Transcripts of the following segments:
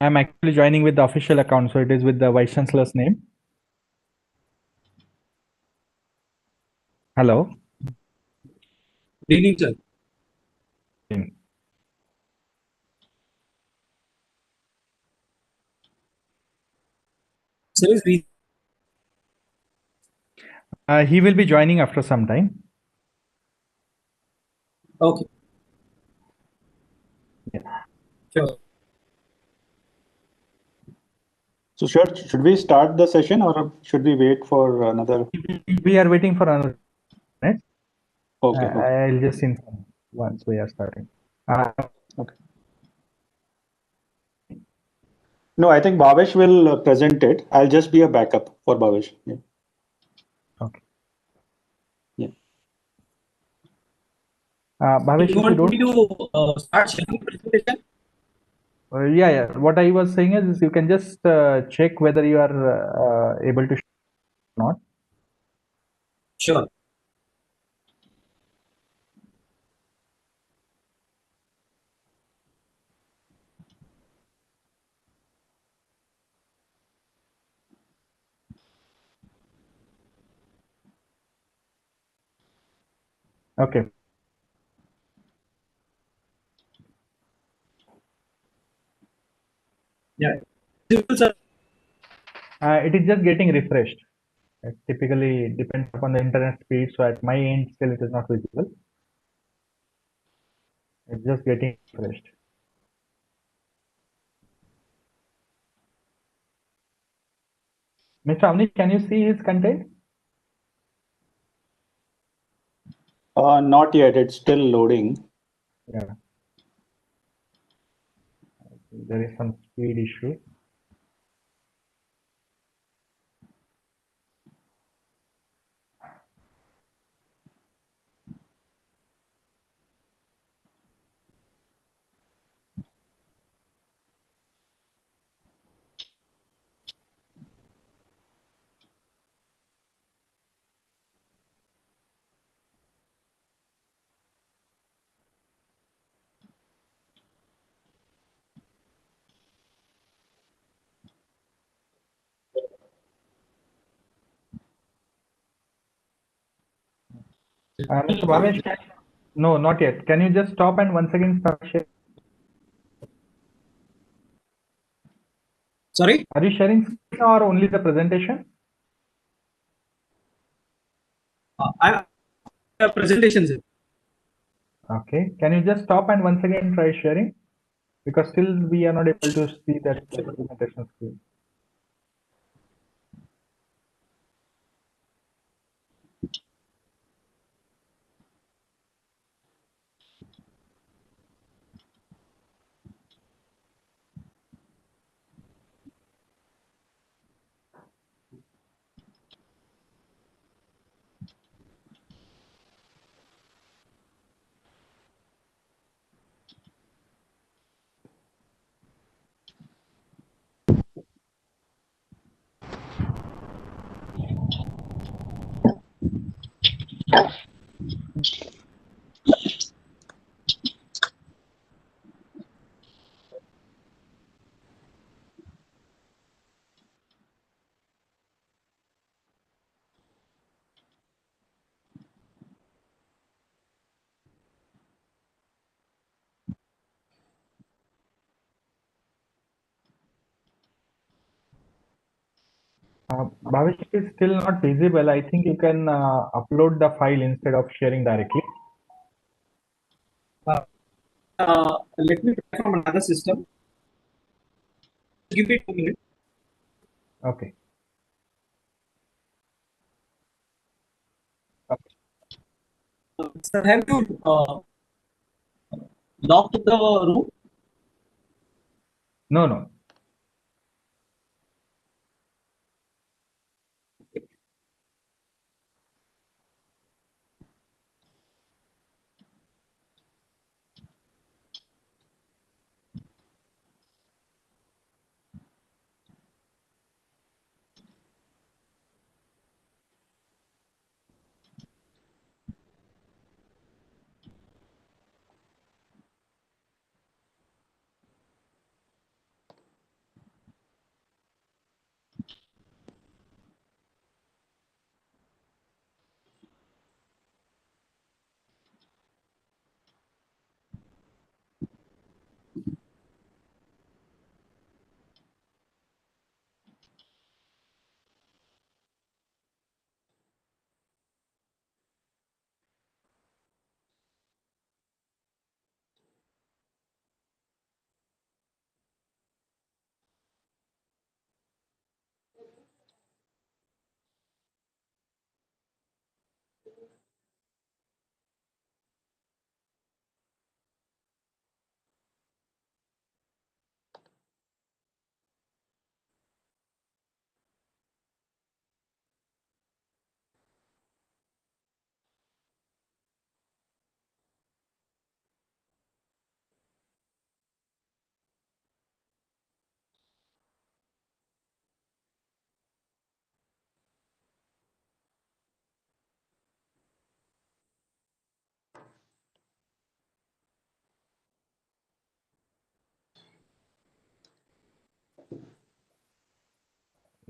I'm actually joining with the official account, so it is with the Vice Chancellor's name. Hello. Good evening, sir. Sir, He will be joining after some time. okay. Yeah. Sure. So should we start the session or should we wait for another? We are waiting for another minute. Okay. I'll just inform once we are starting. Okay. No, I think Bhavesh will present it. I'll just be a backup for Bhavesh. Yeah. Okay. Yeah. Bhavesh, You if you want don't. me to start sharing presentation? Yeah. What I was saying is you can just check whether you are able to or not. Sure. Okay. Yeah. Sir. It is just getting refreshed. It typically depends upon the internet speed. So at my end, still it is not visible. It's just getting refreshed. Mr. Avnish, can you see his content? Not yet. It's still loading. Yeah. There is some speed issue. Mr. Bhavesh, no, not yet. Can you just stop and once again start sharing? Sorry? Are you sharing screen or only the presentation? I have presentation, sir. Okay. Can you just stop and once again try sharing? Because still we are not able to see that presentation screen. Bhavesh is still not visible. I think you can upload the file instead of sharing directly. Let me try from another system. Give me 2 minutes. Okay. Sir, have you locked the room? No, no.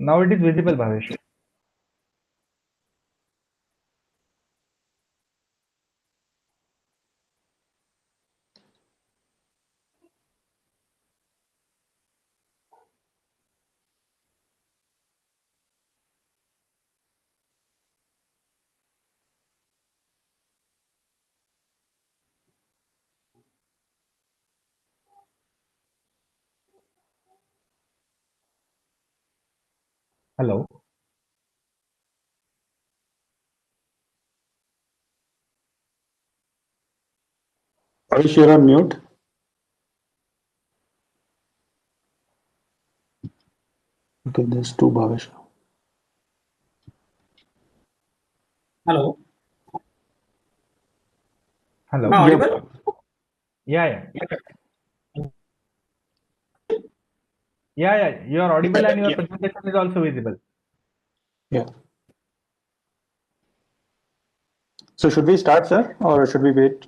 Now it is visible, Bhavesh. Hello. Bhavesh, you're on mute. Okay, there's two Bhavesh. Hello. Hello. Am I audible? Yeah. Yeah. You are audible and your presentation is also visible. Yeah. So should we start, sir, or should we wait?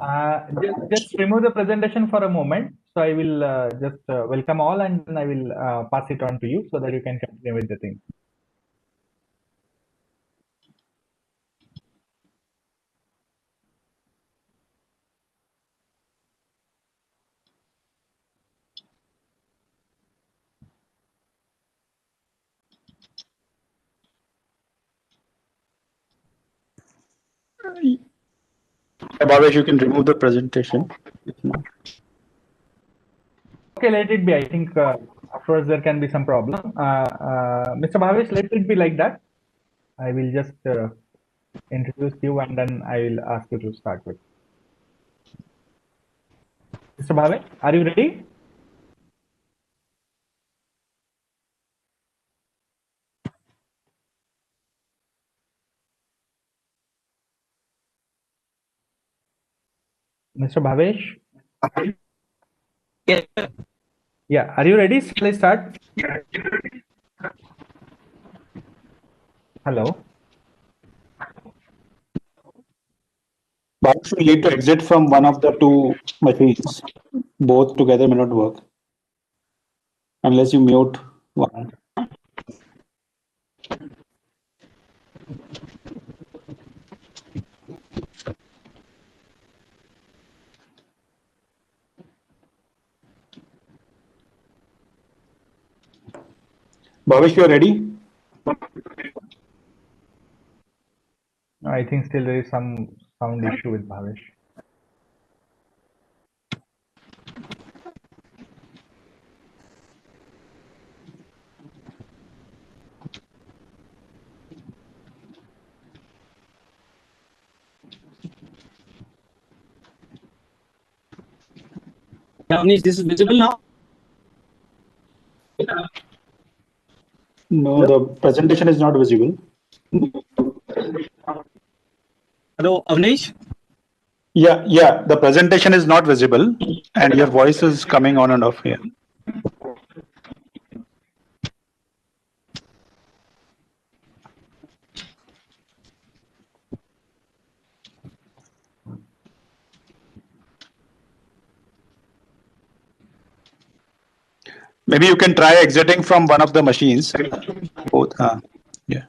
Just remove the presentation for a moment. So I will just welcome all and then I will pass it on to you so that you can continue with the thing. Bhavesh, you can remove the presentation. Okay, let it be. I think afterwards there can be some problem. Mr. Bhavesh, let it be like that. I will just introduce you and then I will ask you to start with. Mr. Bhavesh, are you ready? Mr. Bhavesh? Yes. Yeah, are you ready? Shall I start? Hello? Bhavesh will need to exit from one of the two machines. Both together may not work unless you mute one. Bhavesh, you are ready? I think still there is some sound issue with Bhavesh. Avnish, this is visible now? No, the presentation is not visible. Hello, Avnish? Yeah, the presentation is not visible and your voice is coming on and off here. Maybe you can try exiting from one of the machines. Both. Yeah.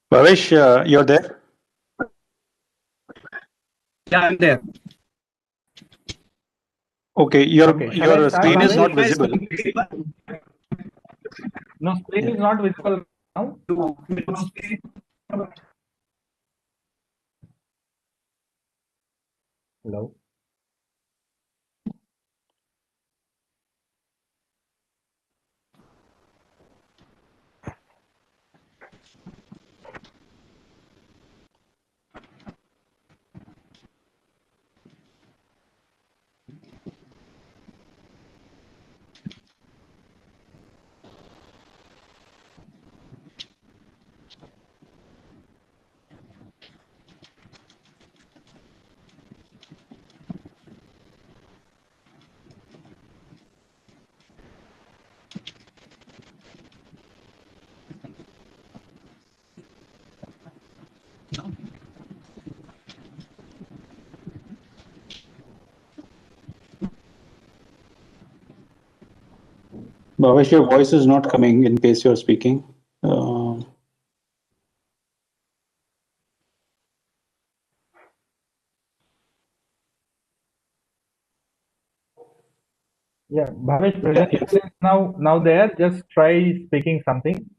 Bhavesh, you're there? Yeah, I'm there. Okay, your Shall I start, screen is Bhavesh? not visible. No, screen is not visible now. Hello? Bhavesh, your voice is not coming in case you're speaking. Yeah, Bhavesh, presentation is now there. Just try speaking something.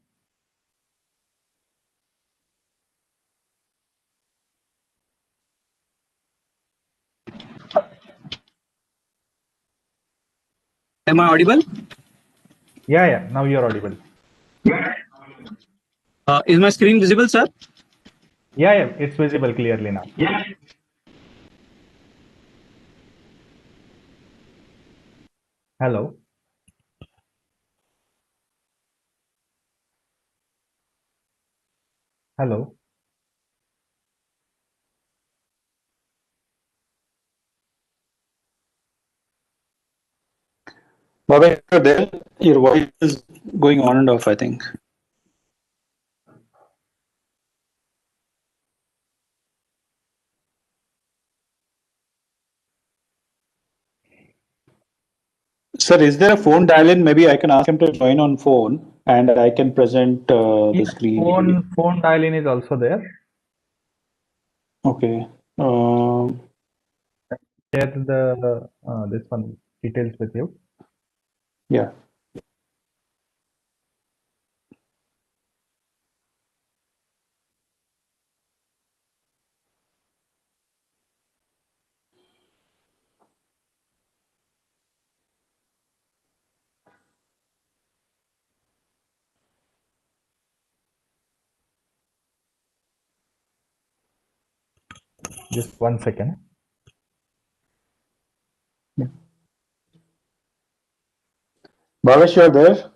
Am I audible? Yeah. Now you're audible. Is my screen visible, sir? Yeah. It's visible clearly now. Hello. Hello. Bhavesh, you're there. Your voice is going on and off, I think. Sir, is there a phone dial-in? Maybe I can ask him to join on phone and I can present the Yeah, screen. phone dial-in is also there. Okay. Share the this one details with you. Yeah. Just 1 second. Bhavesh, you're there?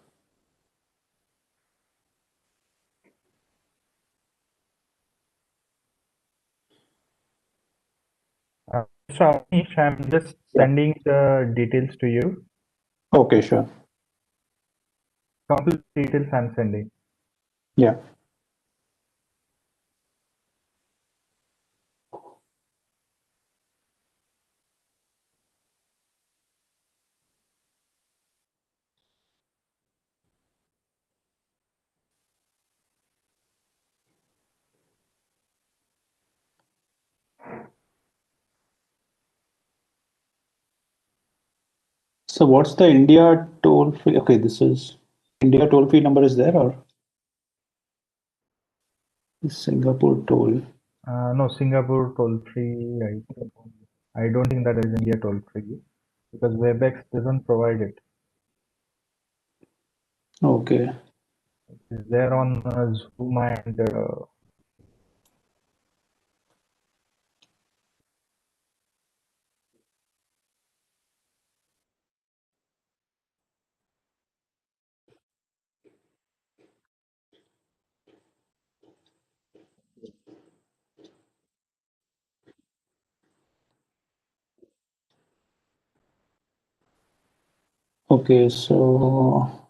Mr. Amish, I'm just sending the details to you. Okay, sure. Complete details I'm sending. Yeah. So what's the India toll free? Okay, this is India toll free number is there or Singapore toll? No, Singapore toll free. I don't think that is India toll free because WebEx doesn't provide it. Okay. It's there on Zoom and Okay, so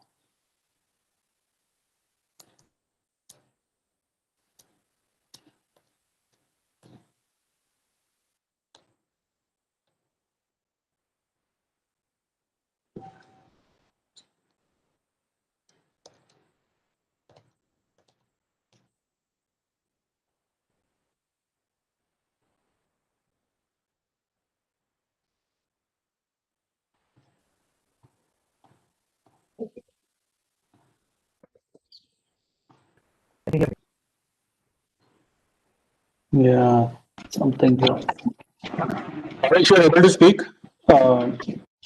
yeah, something. Bhavesh, you're able to speak.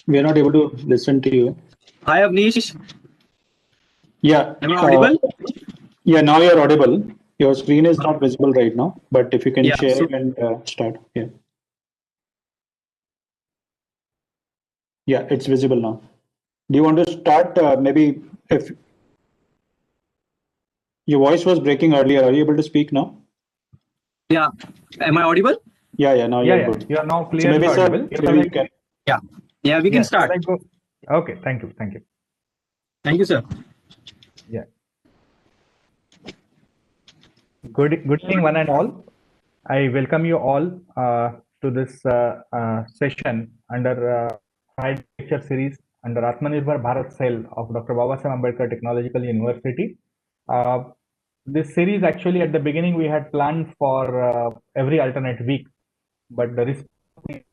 We are not able to listen to you. Hi, Avnish. Yeah. Am I audible? Yeah, now you're audible. Your screen is not visible right now, but if you can Yeah. share So, and start. Yeah. Yeah, it's visible now. Do you want to start? Maybe if your voice was breaking earlier, are you able to speak now? yeah. Am I audible? Yeah, now you're good. you are now So clearly maybe, sir, audible. maybe you can. Yeah. Yeah, we can Shall start. I go? Okay, thank you. Thank you, sir. Yeah. Good evening, one and all. I welcome you all to this session under Friday lecture series under Atmanirbhar Bharat cell of Dr. Babasaheb Ambedkar Technological University. This series actually at the beginning we had planned for every alternate week, but the response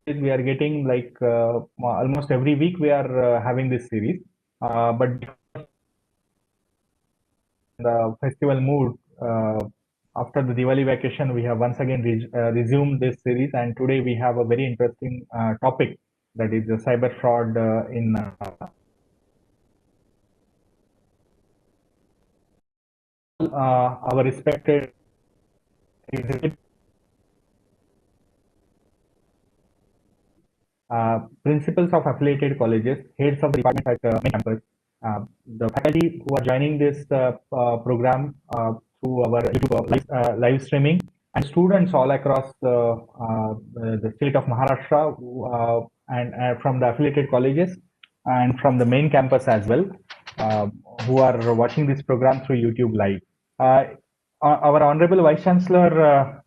is we are getting like almost every week we are having this series. But the festival mood, after the Diwali vacation, we have once again resumed this series, and today we have a very interesting topic, that is the cyber fraud in our respected executive principals of affiliated colleges, heads of the department at main campus, the faculty who are joining this program through our YouTube live streaming, and students all across the state of Maharashtra and from the affiliated colleges and from the main campus as well, who are watching this program through YouTube live. Our Honorable Vice Chancellor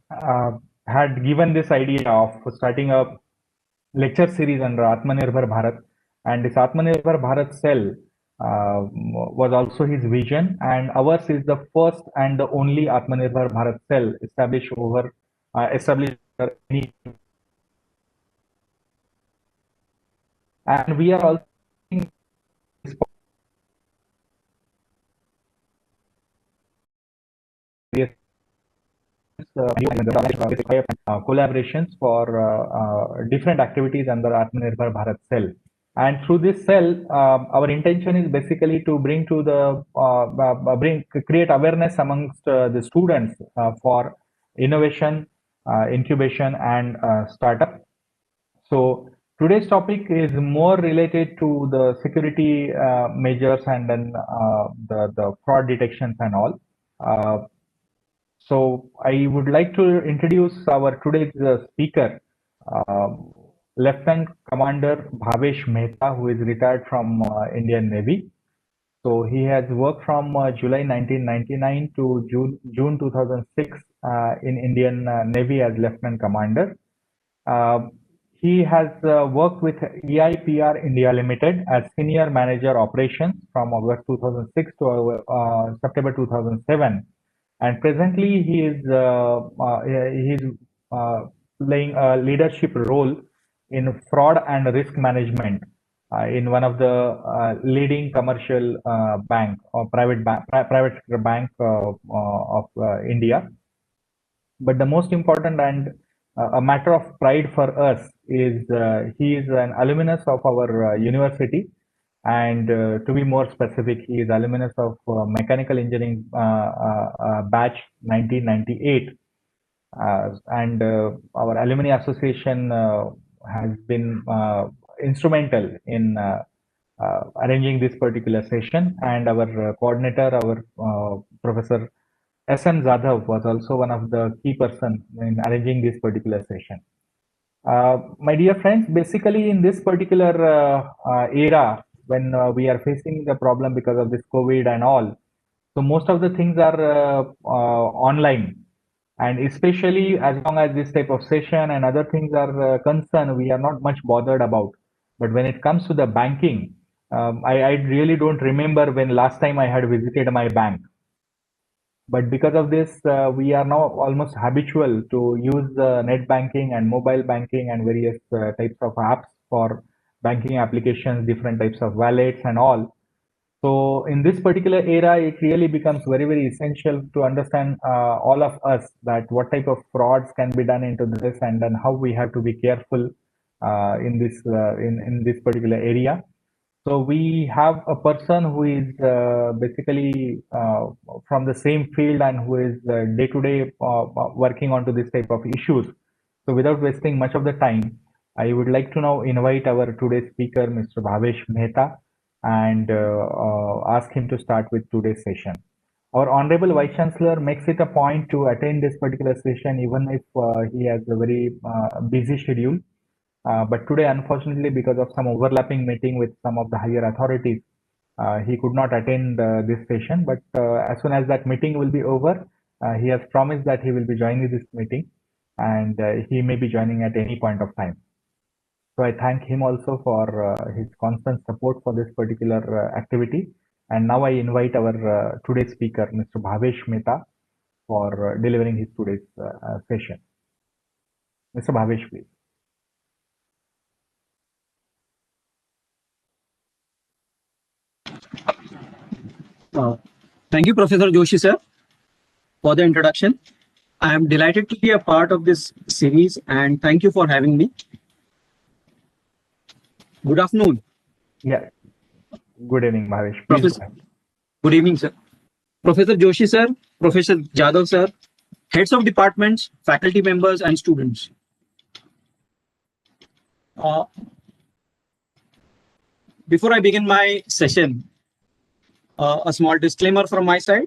had given this idea of starting a lecture series under Atmanirbhar Bharat, and this Atmanirbhar Bharat cell was also his vision, and ours is the first and the only Atmanirbhar Bharat cell established over any, and we are also collaborations for different activities under Atmanirbhar Bharat cell. And through this cell, our intention is basically to bring to the create awareness amongst the students for innovation, incubation, and startup. So today's topic is more related to the security measures and then the fraud detections and all. So I would like to introduce our today's speaker, Lieutenant Commander Bhavesh Mehta, who is retired from Indian Navy. So he has worked from July 1999 to June 2006 in Indian Navy as Lieutenant Commander. He has worked with EIPR India Limited as Senior Manager Operations from August 2006 to September 2007. And presently, he is playing a leadership role in fraud and risk management in one of the leading commercial bank or private sector bank of India. But the most important and a matter of pride for us is he is an alumnus of our university, and to be more specific, he is alumnus of mechanical engineering batch 1998. And our alumni association has been instrumental in arranging this particular session, and our coordinator, our Professor S.M. Zadhav, was also one of the key persons in arranging this particular session. My dear friends, basically in this particular era, when we are facing the problem because of this COVID and all, so most of the things are online. And especially as long as this type of session and other things are concerned, we are not much bothered about. But when it comes to the banking, I really don't remember when last time I had visited my bank. But because of this, we are now almost habitual to use net banking and mobile banking and various types of apps for banking applications, different types of wallets and all. So in this particular era, it really becomes very, very essential to understand all of us that what type of frauds can be done into this, and then how we have to be careful in this particular area. So we have a person who is basically from the same field and who is day to day working onto this type of issues. So without wasting much of the time, I would like to now invite our today's speaker, Mr. Bhavesh Mehta, and ask him to start with today's session. Our Honorable Vice Chancellor makes it a point to attend this particular session even if he has a very busy schedule. But today, unfortunately, because of some overlapping meeting with some of the higher authorities, he could not attend this session. But as soon as that meeting will be over, he has promised that he will be joining this meeting, and he may be joining at any point of time. So I thank him also for his constant support for this particular activity. And now I invite our today's speaker, Mr. Bhavesh Mehta, for delivering his today's session. Mr. Bhavesh, please. Thank you, Professor Joshi, sir, for the introduction. I am delighted to be a part of this series and thank you for having me. Good afternoon. Yeah. Good evening, Bhavesh. Please Professor, go ahead. good evening, sir. Professor Joshi, sir, Professor Jadhav, sir, heads of departments, faculty members, and students. Before I begin my session, a small disclaimer from my side.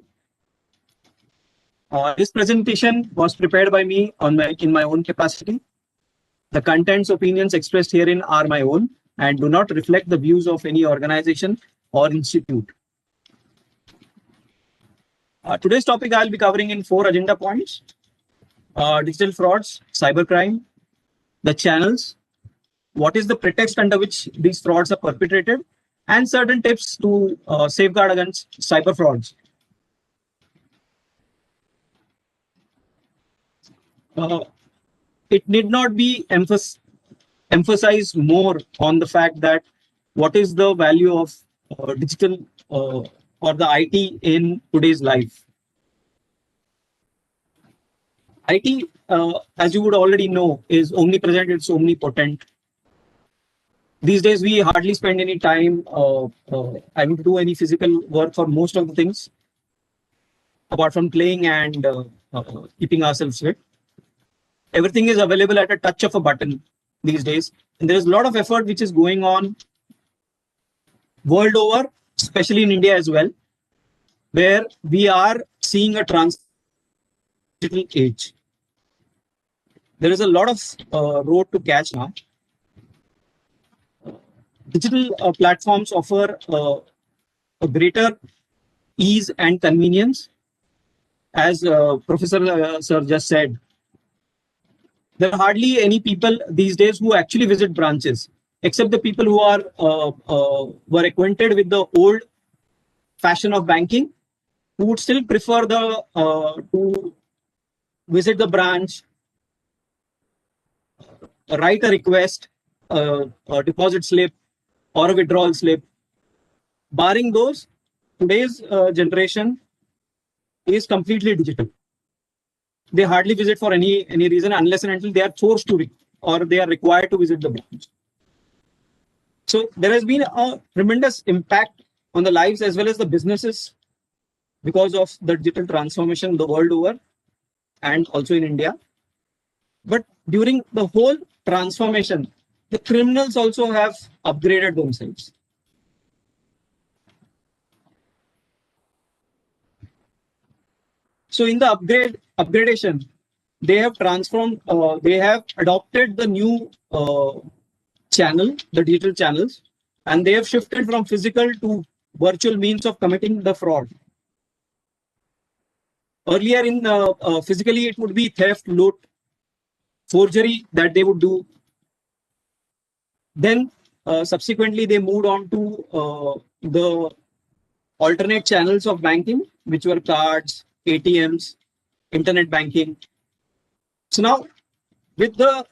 This presentation was prepared by me in my own capacity. The contents, opinions expressed herein are my own and do not reflect the views of any organization or institute. Today's topic I'll be covering in 4 agenda points: digital frauds, cybercrime, the channels, what is the pretext under which these frauds are perpetrated, and certain tips to safeguard against cyber frauds. It need not be emphasized more on the fact that what is the value of digital or the IT in today's life. IT, as you would already know, is omnipresent, it's omnipotent. These days, we hardly spend any time having to do any physical work for most of the things, apart from playing and keeping ourselves fit. Everything is available at a touch of a button these days. And there is a lot of effort which is going on world over, especially in India as well, where we are seeing a digital age. There is a lot of road to catch now. Digital platforms offer a greater ease and convenience. As Professor Sir just said, there are hardly any people these days who actually visit branches, except the people who are were acquainted with the old fashion of banking, who would still prefer to visit the branch, write a request, a deposit slip, or a withdrawal slip. Barring those, today's generation is completely digital. They hardly visit for any reason unless and until they are forced to or they are required to visit the branch. So there has been a tremendous impact on the lives as well as the businesses because of the digital transformation the world over and also in India. But during the whole transformation, the criminals also have upgraded themselves. So in the upgradation, they have transformed, they have adopted the new channel, the digital channels, and they have shifted from physical to virtual means of committing the fraud. Earlier in physically, it would be theft, loot, forgery that they would do. Then subsequently, they moved on to the alternate channels of banking, which were cards, ATMs, internet banking. So now, with the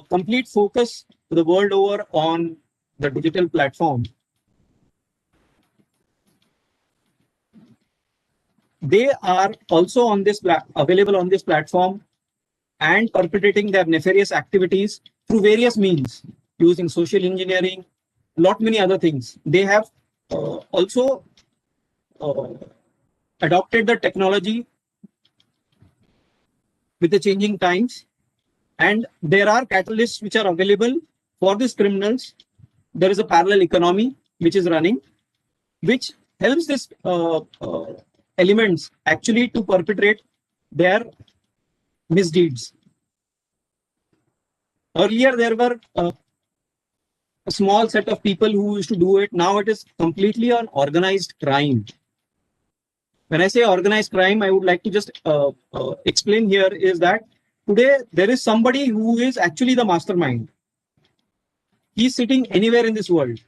complete focus the world over on the digital platform, they are also on this available on this platform and perpetrating their nefarious activities through various means, using social engineering, lot many other things. They have also adopted the technology with the changing times, and there are catalysts which are available for these criminals. There is a parallel economy which is running, which helps these elements actually to perpetrate their misdeeds. Earlier, there were a small set of people who used to do it. Now it is completely an organized crime. When I say organized crime, I would like to just explain here is that today there is somebody who is actually the mastermind. He's sitting anywhere in this world.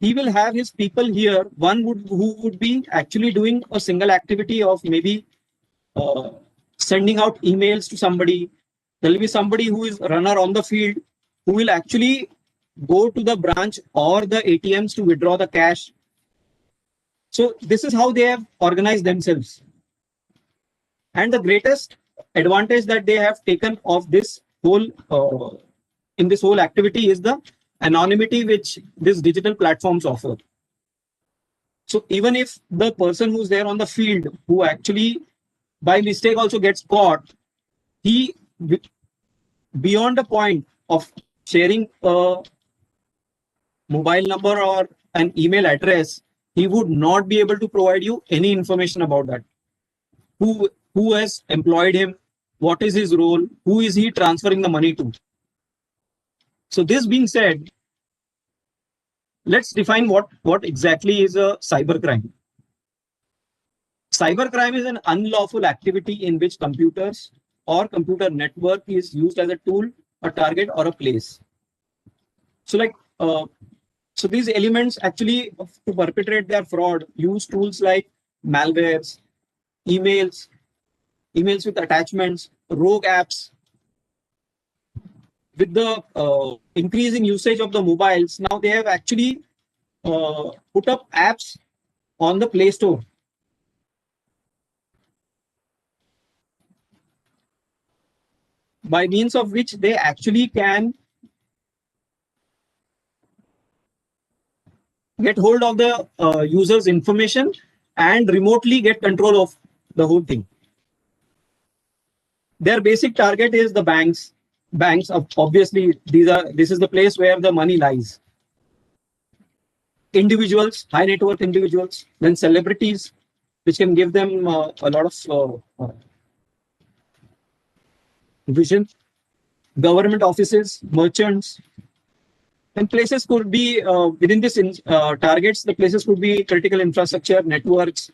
He will have his people here. Who would be actually doing a single activity of maybe sending out emails to somebody. There will be somebody who is runner on the field who will actually go to the branch or the ATMs to withdraw the cash. So this is how they have organized themselves. And the greatest advantage that they have taken of this whole in this whole activity is the anonymity which these digital platforms offer. So even if the person who's there on the field who actually by mistake also gets caught, he beyond the point of sharing a mobile number or an email address, he would not be able to provide you any information about that. Who has employed him? What is his role? Who is he transferring the money to? So this being said, let's define what exactly is a cybercrime. Cybercrime is an unlawful activity in which computers or computer network is used as a tool, a target, or a place. So like, so these elements actually to perpetrate their fraud use tools like malwares, emails with attachments, rogue apps. With the increasing usage of the mobiles, now they have actually put up apps on the Play Store. By means of which they actually can get hold of the user's information and remotely get control of the whole thing. Their basic target is the banks. Banks, obviously, this is the place where the money lies. Individuals, high net worth individuals, then celebrities, which can give them a lot of vision, government offices, merchants, and places could be within this targets. The places could be critical infrastructure, networks,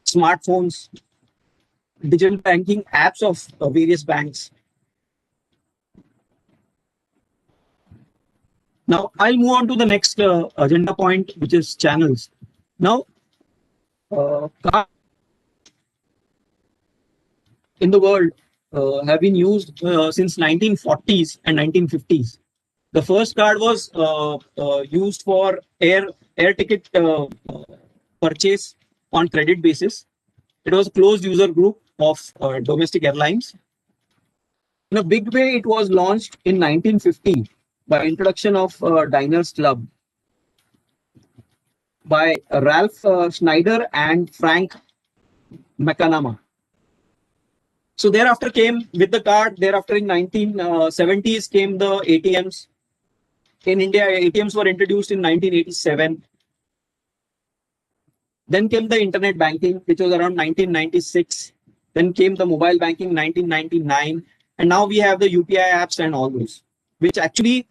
smartphones, digital banking apps of various banks. Now I'll move on to the next agenda point, which is channels. Now, in the world have been used since 1940s and 1950s. The first card was used for air ticket purchase on credit basis. It was a closed user group of domestic airlines. In a big way, it was launched in 1950 by introduction of Diners Club by Ralph Schneider and Frank McNamara. So thereafter came with the card. Thereafter in 1970s came the ATMs. In India, ATMs were introduced in 1987. Then came the internet banking, which was around 1996. Then came the mobile banking, 1999. And now we have the UPI apps and all those, which actually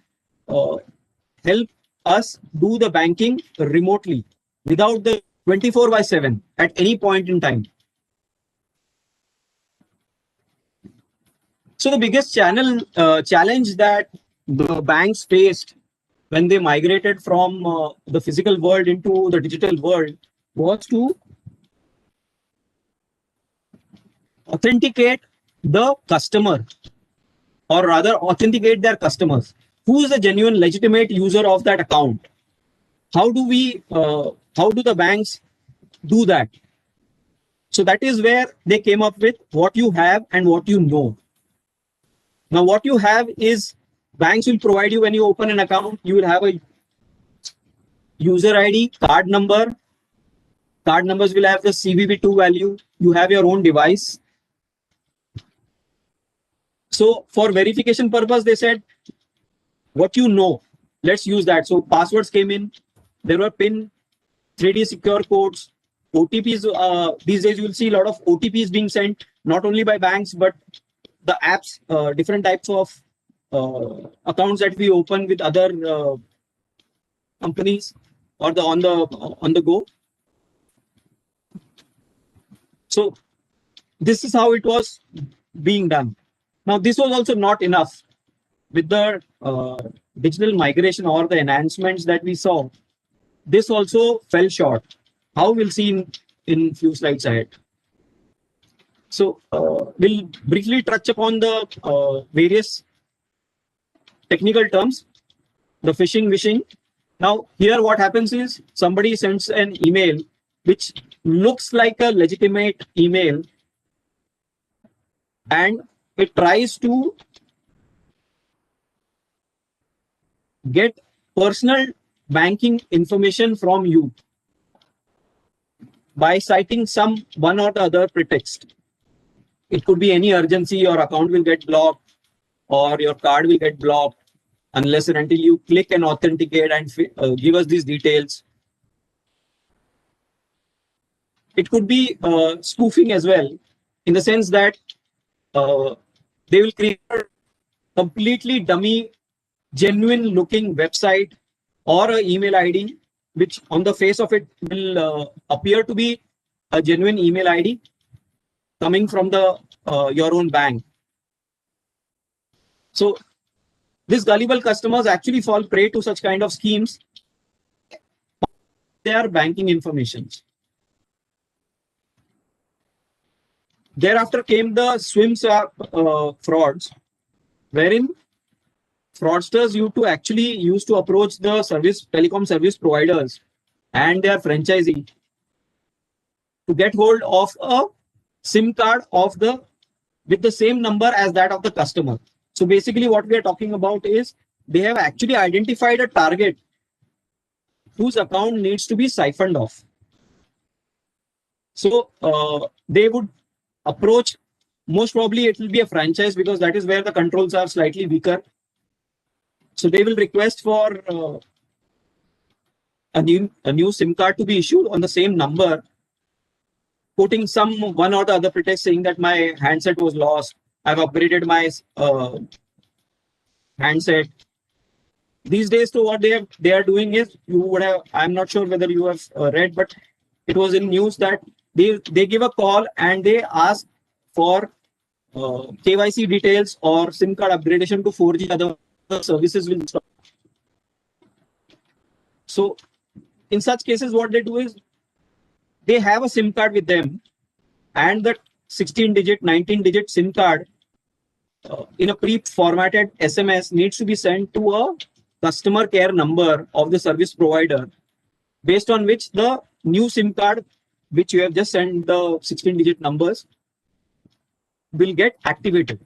help us do the banking remotely without the 24/7 at any point in time. So the biggest challenge that the banks faced when they migrated from the physical world into the digital world was to authenticate the customer, or rather authenticate their customers. Who is the genuine legitimate user of that account? How do the banks do that? So that is where they came up with what you have and what you know. Now, what you have is banks will provide you when you open an account, you will have a user ID, card number. Card numbers will have the CVV2 value. You have your own device. So for verification purpose, they said, what you know, let's use that. So passwords came in. There were PIN, 3D secure codes, OTPs. These days you will see a lot of OTPs being sent, not only by banks, but the apps, different types of accounts that we open with other companies or on the go. So this is how it was being done. Now, this was also not enough. with the digital migration or the enhancements that we saw, this also fell short. How we'll see in few slides ahead. So we'll briefly touch upon the various technical terms, the phishing, wishing. Now here what happens is somebody sends an email which looks like a legitimate email, and it tries to get personal banking information from you by citing some one or the other pretext. It could be any urgency, your account will get blocked or your card will get blocked unless and until you click and authenticate and give us these details. It could be spoofing as well, in the sense that they will create a completely dummy, genuine looking website or an email ID, which on the face of it will appear to be a genuine email ID coming from the your own bank. So these gullible customers actually fall prey to such kind of schemes. Their banking information. Thereafter came the swim swap frauds, wherein fraudsters used to approach the telecom service providers and their franchisee to get hold of a SIM card with the same number as that of the customer. So basically what we are talking about is they have actually identified a target whose account needs to be siphoned off. So they would approach, most probably it will be a franchise, because that is where the controls are slightly weaker. So they will request for a new SIM card to be issued on the same number, putting some one or the other pretext saying that my handset was lost, I've upgraded my handset. These days, so what they are doing is, I'm not sure whether you have read, but it was in news that they give a call and they ask for KYC details or SIM card upgradation to 4G. Other services will stop. So in such cases, what they do is they have a SIM card with them, and the 16-digit, 19-digit SIM card in a pre-formatted SMS needs to be sent to a customer care number of the service provider, based on which the new SIM card, which you have just sent the 16-digit numbers, will get activated.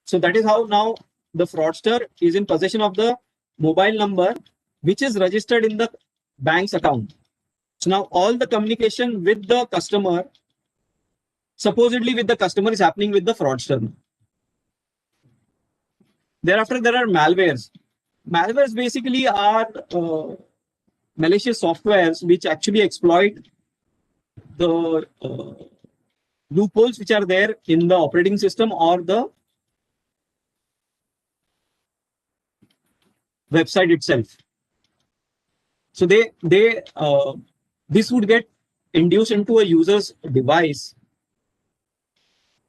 So that is how now the fraudster is in possession of the mobile number which is registered in the bank's account. So now all the communication with the customer, supposedly with the customer, is happening with the fraudster. Thereafter, there are malwares. Malwares basically are malicious softwares which actually exploit the loopholes which are there in the operating system or the website itself. So this would get induced into a user's device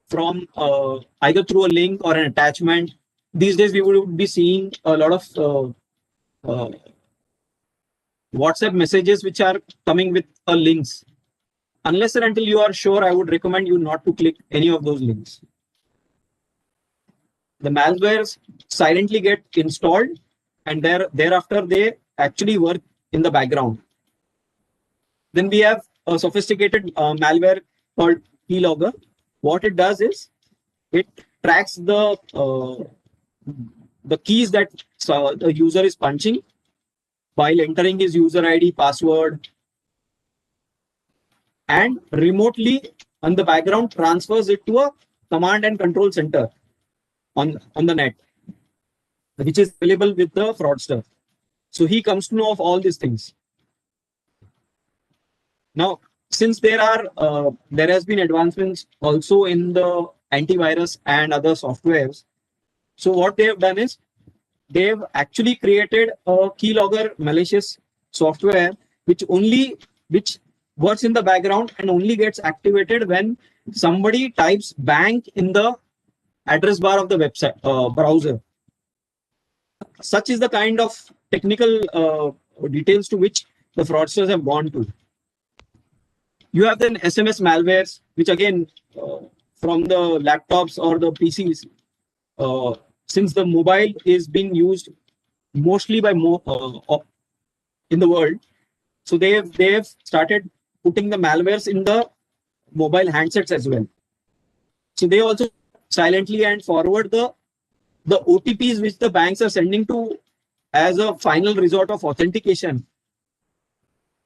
from either through a link or an attachment. These days, we would be seeing a lot of WhatsApp messages which are coming with links. Unless and until you are sure, I would recommend you not to click any of those links. The malwares silently get installed, and thereafter they actually work in the background. Then we have a sophisticated malware called keylogger. What it does is it tracks the keys that the user is punching while entering his user ID, password, and remotely on the background transfers it to a command and control center on the net, which is available with the fraudster. So he comes to know of all these things. Now, since there has been advancements also in the antivirus and other softwares, so what they have done is they've actually created a keylogger malicious software which works in the background and only gets activated when somebody types bank in the address bar of the website browser. Such is the kind of technical details to which the fraudsters have gone to. You have then SMS malwares, which again, from the laptops or the PCs, since the mobile is being used mostly by in the world, so they have started putting the malwares in the mobile handsets as well. So they also silently and forward the OTPs which the banks are sending to as a final resort of authentication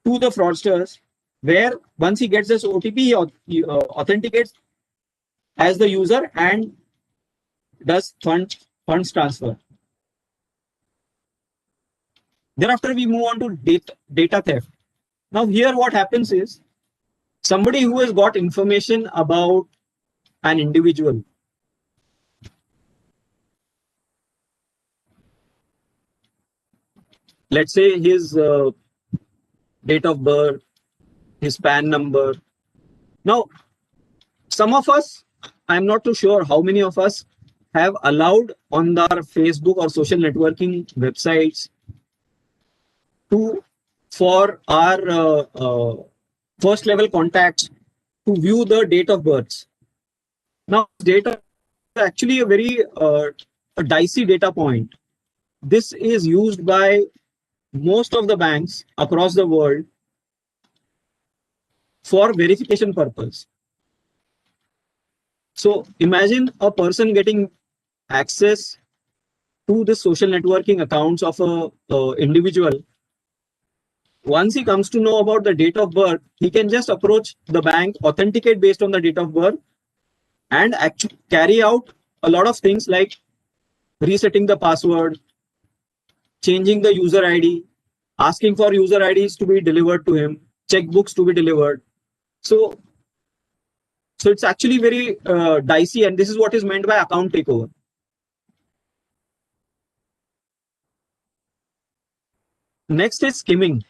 to the fraudsters, where once he gets this OTP, he authenticates as the user and does funds transfer. Thereafter, we move on to data theft. Now here what happens is, somebody who has got information about an individual, let's say his date of birth, his PAN number. Now, some of us, I'm not too sure how many of us have allowed on our Facebook or social networking websites for our first level contacts to view the date of births. Now, data is actually a very a dicey data point. This is used by most of the banks across the world for verification purpose. So imagine a person getting access to the social networking accounts of a individual. Once he comes to know about the date of birth, he can just approach the bank, authenticate based on the date of birth, and actually carry out a lot of things like resetting the password, changing the user ID, asking for user IDs to be delivered to him, checkbooks to be delivered. So it's actually very dicey, and this is what is meant by account takeover. Next is skimming.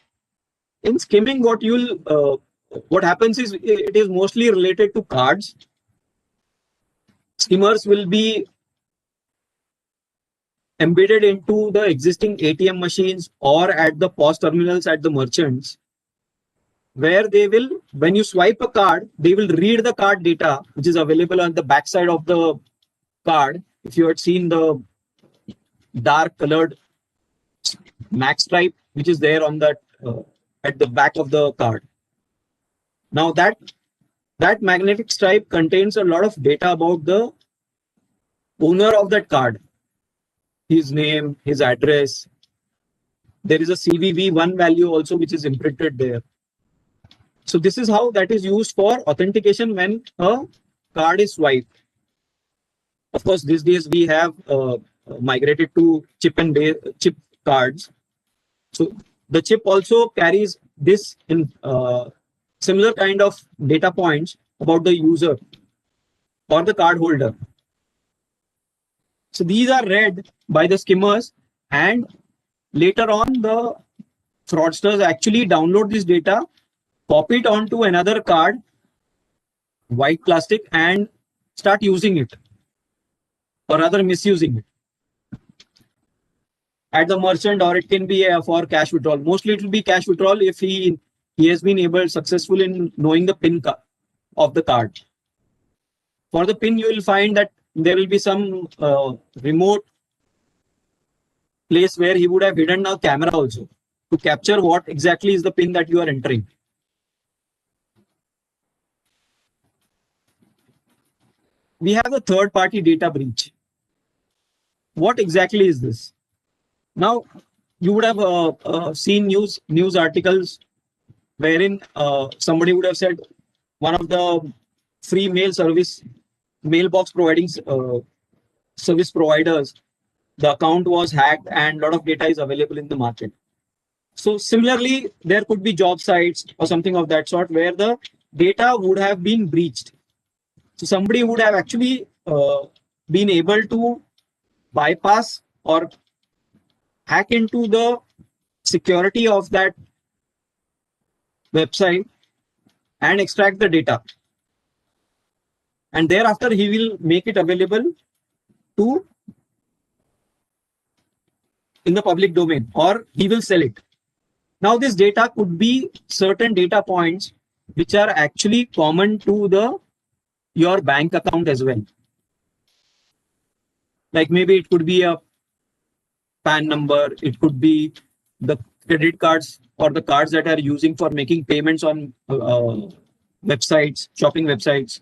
In skimming, what happens is, it is mostly related to cards. Skimmers will be embedded into the existing ATM machines or at the POS terminals at the merchants, where they will, when you swipe a card, they will read the card data, which is available on the backside of the card. If you had seen the dark colored MAX stripe, which is there on that at the back of the card. Now that magnetic stripe contains a lot of data about the owner of that card, his name, his address. There is a CVV1 value also, which is imprinted there. So this is how that is used for authentication when a card is swiped. Of course, these days we have migrated to chip cards. So the chip also carries this in similar kind of data points about the user or the card holder. So these are read by the skimmers, and later on the fraudsters actually download this data, copy it onto another card, white plastic, and start using it, or rather misusing it at the merchant, or it can be for cash withdrawal. Mostly it will be cash withdrawal if he has been able successful in knowing the PIN of the card. For the PIN, you will find that there will be some remote place where he would have hidden a camera also to capture what exactly is the PIN that you are entering. We have the third-party data breach. What exactly is this? Now, you would have seen news articles wherein somebody would have said one of the free mailbox providing service providers, the account was hacked and a lot of data is available in the market. So similarly, there could be job sites or something of that sort where the data would have been breached. So somebody would have actually been able to bypass or hack into the security of that website and extract the data. And thereafter, he will make it available to in the public domain, or he will sell it. Now this data could be certain data points which are actually common to your bank account as well. Like maybe it could be a PAN number, it could be the credit cards or the cards that are using for making payments on websites, shopping websites.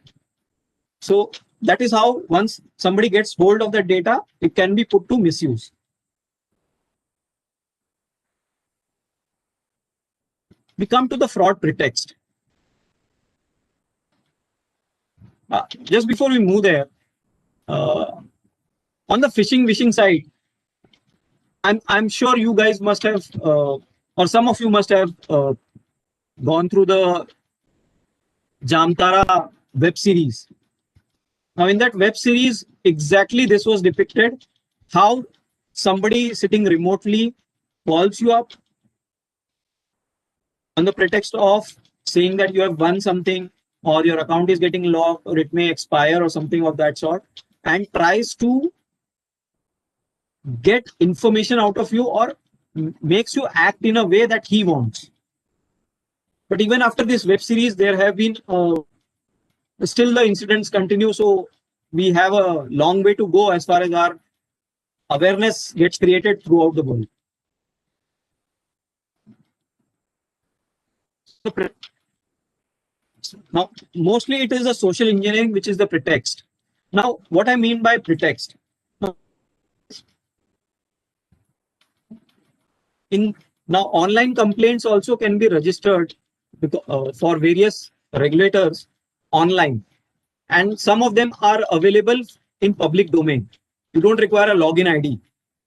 So that is how once somebody gets hold of that data, it can be put to misuse. We come to the fraud pretext. Just before we move there, on the phishing side, I'm sure you guys must have, or some of you must have gone through the Jamtara web series. Now in that web series, exactly this was depicted, how somebody sitting remotely calls you up on the pretext of saying that you have won something, or your account is getting locked, or it may expire, or something of that sort, and tries to get information out of you or makes you act in a way that he wants. But even after this web series, there have been still the incidents continue. So we have a long way to go as far as our awareness gets created throughout the world. Now, mostly it is a social engineering, which is the pretext. Now, what I mean by pretext? Now, online complaints also can be registered for various regulators online. And some of them are available in public domain. You don't require a login ID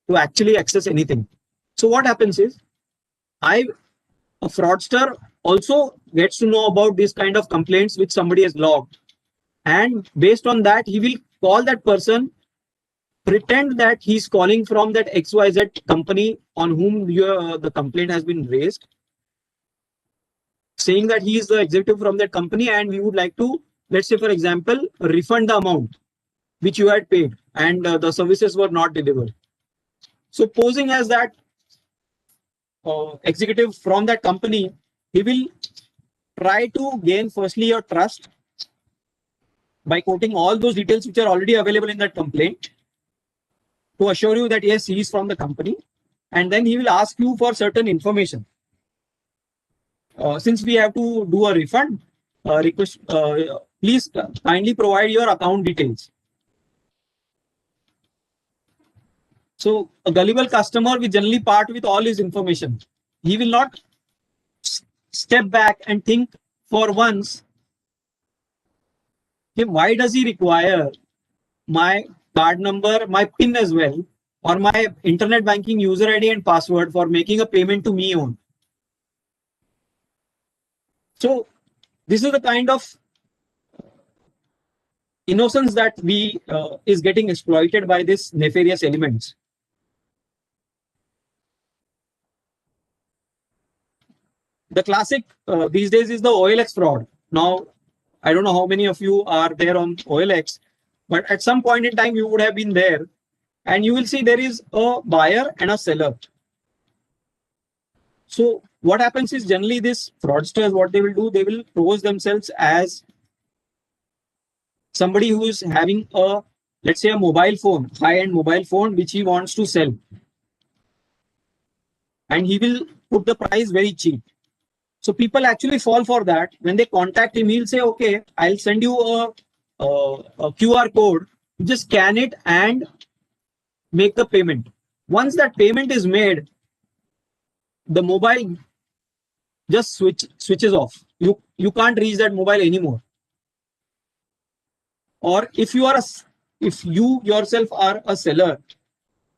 to actually access anything. So what happens is, a fraudster also gets to know about this kind of complaints which somebody has logged. And based on that, he will call that person, pretend that he's calling from that XYZ company on whom the complaint has been raised, saying that he is the executive from that company and we would like to, let's say for example, refund the amount which you had paid and the services were not delivered. So posing as that executive from that company, he will try to gain firstly your trust by quoting all those details which are already available in that complaint to assure you that yes, he is from the company, and then he will ask you for certain information. Since we have to do a refund, request, please kindly provide your account details. So a gullible customer will generally part with all his information. He will not step back and think for once, okay, why does he require my card number, my PIN as well, or my internet banking user ID and password for making a payment to me on. So this is the kind of innocence that is getting exploited by these nefarious elements. The classic these days is the OLX fraud. Now, I don't know how many of you are there on OLX, but at some point in time you would have been there, and you will see there is a buyer and a seller. So what happens is, generally these fraudsters, what they will do, they will pose themselves as somebody who is having a, let's say, a mobile phone, high-end mobile phone, which he wants to sell. And he will put the price very cheap. So people actually fall for that. When they contact him, he'll say, okay, I'll send you a QR code. You just scan it and make the payment. Once that payment is made, the mobile just switches off. You can't reach that mobile anymore. Or if you yourself are a seller,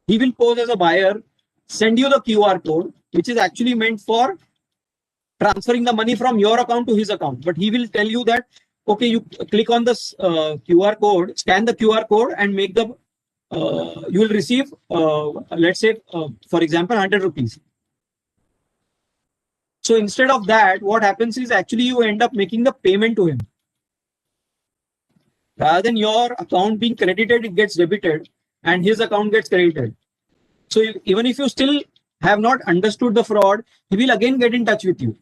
he will pose as a buyer, send you the QR code, which is actually meant for transferring the money from your account to his account. But he will tell you that, okay, you click on this QR code, scan the QR code and make the, you will receive, let's say, for example, 100 rupees. So instead of that, what happens is actually you end up making the payment to him. Rather than your account being credited, it gets debited. and his account gets credited. So even if you still have not understood the fraud, he will again get in touch with you.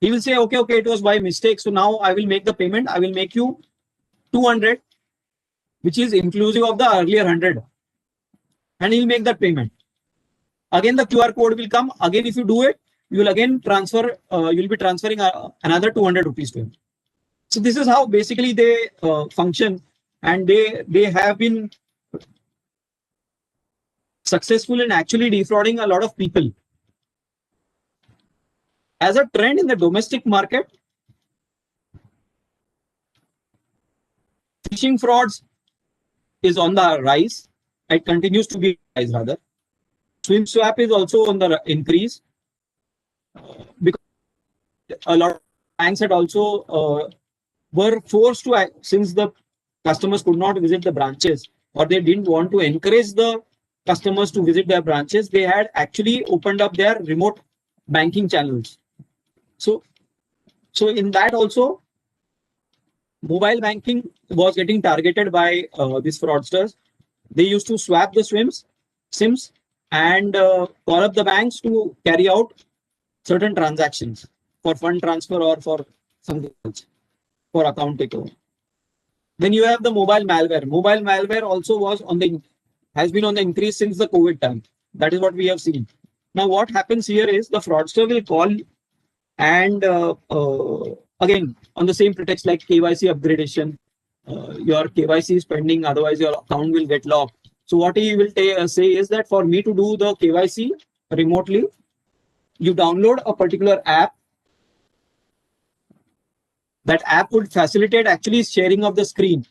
He will say, okay, it was by mistake. So now I will make the payment. I will make you 200, which is inclusive of the earlier 100. And he'll make that payment. Again, the QR code will come. Again, if you do it, you will again transfer, you'll be transferring another 200 rupees to him. So this is how basically they function, and they have been successful in actually defrauding a lot of people. As a trend in the domestic market, phishing frauds is on the rise. It continues to be rise rather. Swim swap is also on the increase because a lot of banks had also were forced to, since the customers could not visit the branches, or they didn't want to encourage the customers to visit their branches, they had actually opened up their remote banking channels. So in that also, mobile banking was getting targeted by these fraudsters. They used to swap the SIMs and call up the banks to carry out certain transactions for fund transfer or for something else, for account takeover. Then you have the mobile malware. Mobile malware also has been on the increase since the COVID time. That is what we have seen. Now, what happens here is the fraudster will call and again, on the same pretext like KYC upgradation, your KYC is pending, otherwise your account will get locked. So what he will say is that for me to do the KYC remotely, you download a particular app. That app would facilitate actually sharing of the screen.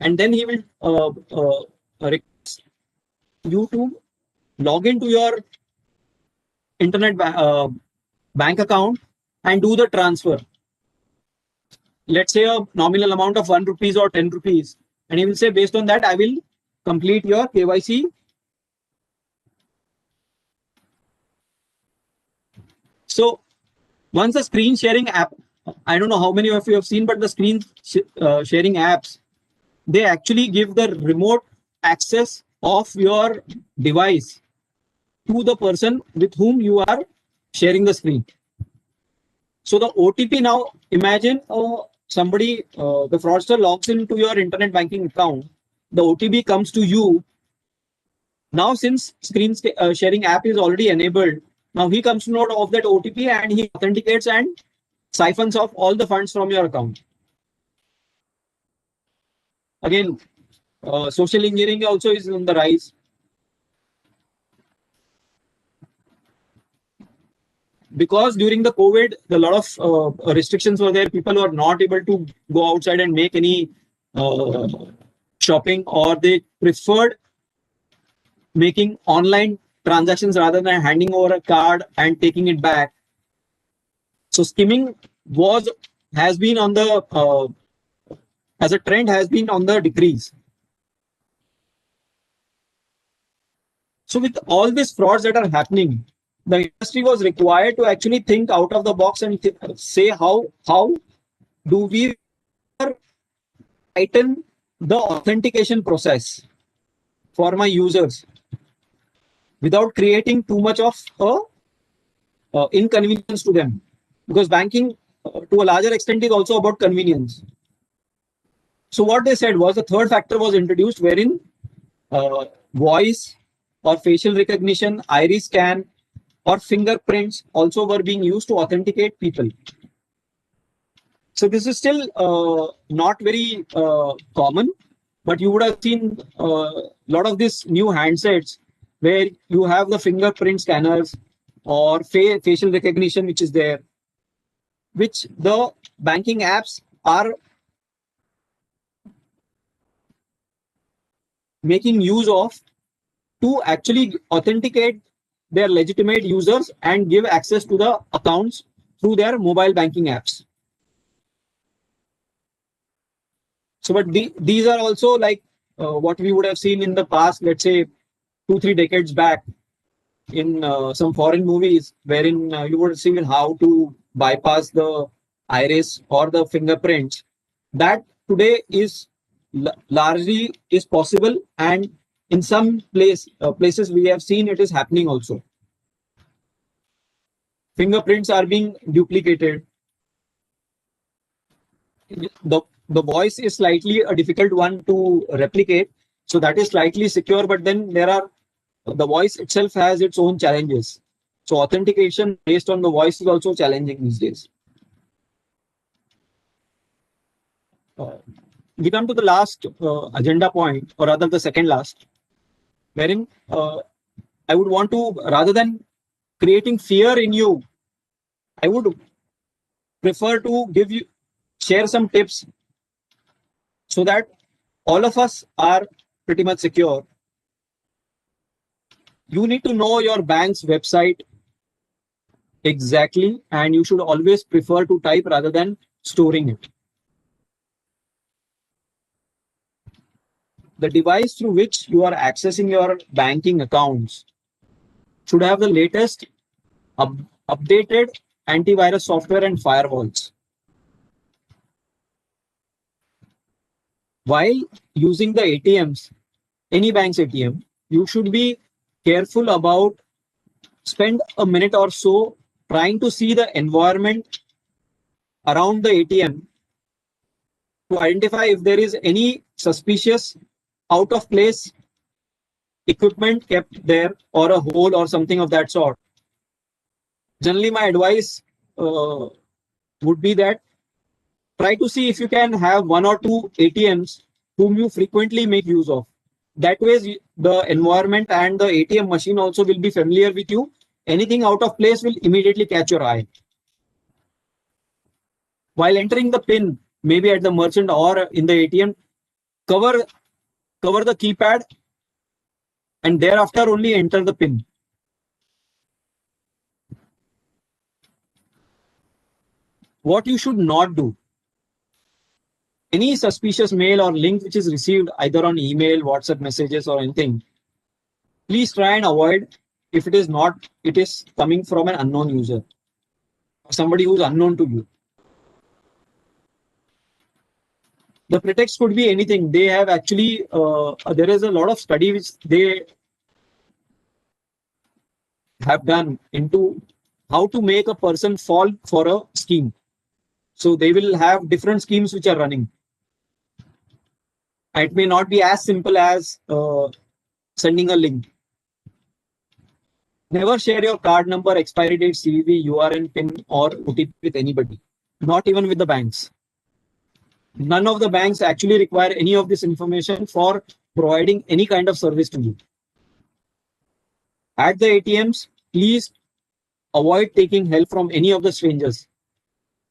And then he will request you to log into your internet bank account and do the transfer. Let's say a nominal amount of 1 rupees or 10 rupees. And he will say, based on that, I will complete your KYC. So once the screen sharing app, I don't know how many of you have seen, but the screen sharing apps, they actually give the remote access of your device to the person with whom you are sharing the screen. So the OTP now, imagine somebody, the fraudster logs into your internet banking account, the OTP comes to you. Now, since screen sharing app is already enabled, now he comes to know of that OTP and he authenticates and siphons off all the funds from your account. Again, social engineering also is on the rise. Because during the COVID, a lot of restrictions were there. People were not able to go outside and make any shopping, or they preferred making online transactions rather than handing over a card and taking it back. So skimming has been on the as a trend has been on the decrease. So with all these frauds that are happening, the industry was required to actually think out of the box and say how do we tighten the authentication process for my users without creating too much of inconvenience to them, because banking to a larger extent is also about convenience. So what they said was the third factor was introduced, wherein voice or facial recognition, iris scan, or fingerprints also were being used to authenticate people. So this is still not very common, but you would have seen a lot of these new handsets where you have the fingerprint scanners or facial recognition, which is there, which the banking apps are making use of to actually authenticate their legitimate users and give access to the accounts through their mobile banking apps. So, but these are also like what we would have seen in the past, let's say 2-3 decades back in some foreign movies, wherein you would see how to bypass the iris or the fingerprints. That today is largely is possible, and in some places we have seen it is happening also. Fingerprints are being duplicated. The voice is slightly a difficult one to replicate, so that is slightly secure, but then the voice itself has its own challenges. So authentication based on the voice is also challenging these days. We come to the last agenda point, or rather the second last, wherein I would want to, rather than creating fear in you, I would prefer to share some tips so that all of us are pretty much secure. You need to know your bank's website exactly, and you should always prefer to type rather than storing it. The device through which you are accessing your banking accounts should have the latest updated antivirus software and firewalls. While using the ATMs, any bank's ATM, you should be careful about spend a minute or so trying to see the environment around the ATM to identify if there is any suspicious, out of place equipment kept there, or a hole or something of that sort. Generally, my advice would be that try to see if you can have 1 or 2 ATMs whom you frequently make use of. That way, the environment and the ATM machine also will be familiar with you. Anything out of place will immediately catch your eye. While entering the PIN, maybe at the merchant or in the ATM, cover the keypad and thereafter only enter the PIN. What you should not do: any suspicious mail or link which is received either on email, WhatsApp messages or anything, please try and avoid if it is coming from an unknown user or somebody who is unknown to you. The pretext could be anything. They have actually, there is a lot of study which they have done into how to make a person fall for a scheme. So they will have different schemes which are running. It may not be as simple as sending a link. Never share your card number, expiry date, CVV, URN, PIN or OTP with anybody, not even with the banks. None of the banks actually require any of this information for providing any kind of service to you. At the ATMs, please avoid taking help from any of the strangers,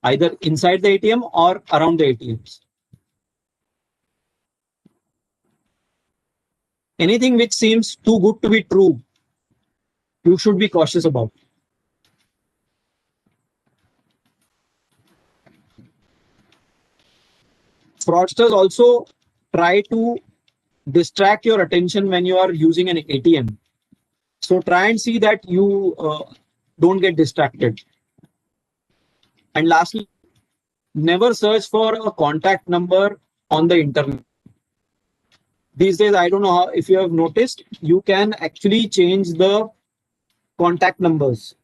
either inside the ATM or around the ATMs. Anything which seems too good to be true, you should be cautious about. Fraudsters also try to distract your attention when you are using an ATM. So try and see that you don't get distracted. And lastly, never search for a contact number on the internet. These days, I don't know if you have noticed, you can actually change the contact numbers.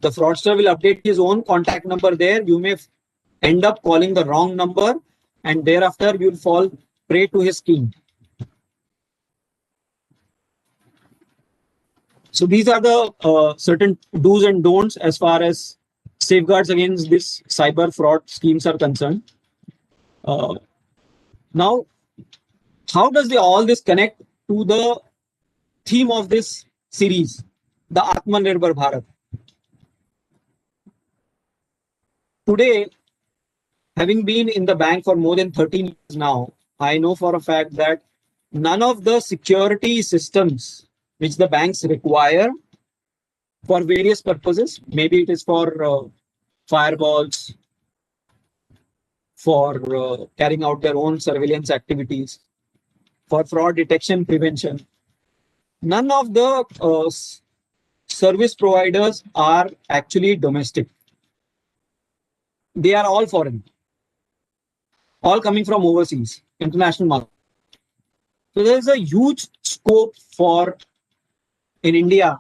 The fraudster will update his own contact number there. You may end up calling the wrong number, and thereafter you'll fall prey to his scheme. So these are the certain do's and don'ts as far as safeguards against this cyber fraud schemes are concerned. Now, how does all this connect to the theme of this series, the Atmanirbhar Bharat? Today, having been in the bank for more than 13 years now, I know for a fact that none of the security systems which the banks require for various purposes, maybe it is for firewalls, for carrying out their own surveillance activities, for fraud detection prevention, none of the service providers are actually domestic. They are all foreign. all coming from overseas, international market. So there is a huge scope for in India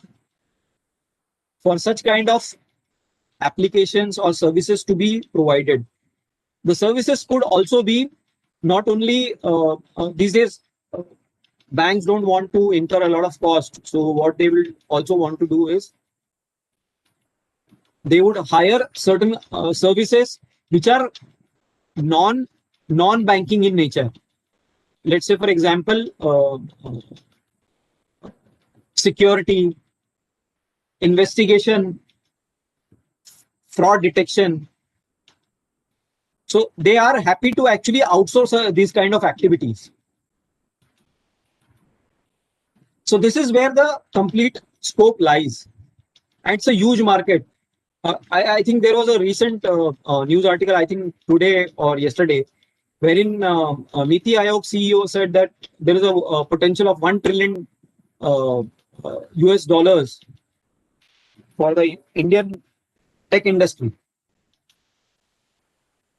for such kind of applications or services to be provided. The services could also be not only these days, banks don't want to incur a lot of cost. So what they will also want to do is they would hire certain services which are non-banking in nature. Let's say, for example, security, investigation, fraud detection. So they are happy to actually outsource these kind of activities. So this is where the complete scope lies. And it's a huge market. I think there was a recent news article, I think today or yesterday, wherein Niti Aayog CEO said that there is a potential of $1 trillion US dollars for the Indian tech industry.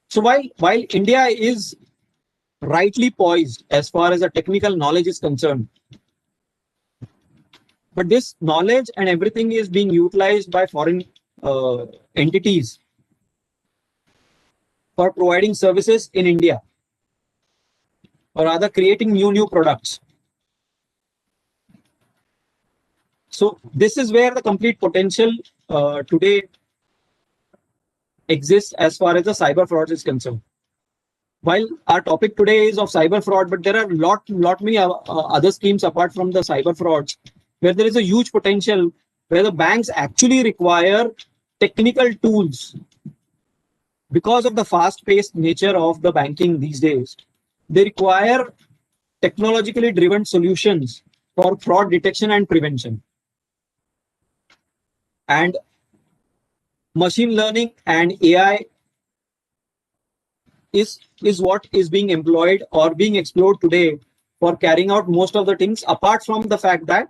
So while India is rightly poised as far as the technical knowledge is concerned, but this knowledge and everything is being utilized by foreign entities for providing services in India, or rather creating new products. So this is where the complete potential today exists as far as the cyber fraud is concerned. While our topic today is of cyber fraud, but there are lot many other schemes apart from the cyber frauds where there is a huge potential, where the banks actually require technical tools. Because of the fast-paced nature of the banking these days, they require technologically driven solutions for fraud detection and prevention. And machine learning and AI is what is being employed or being explored today for carrying out most of the things, apart from the fact that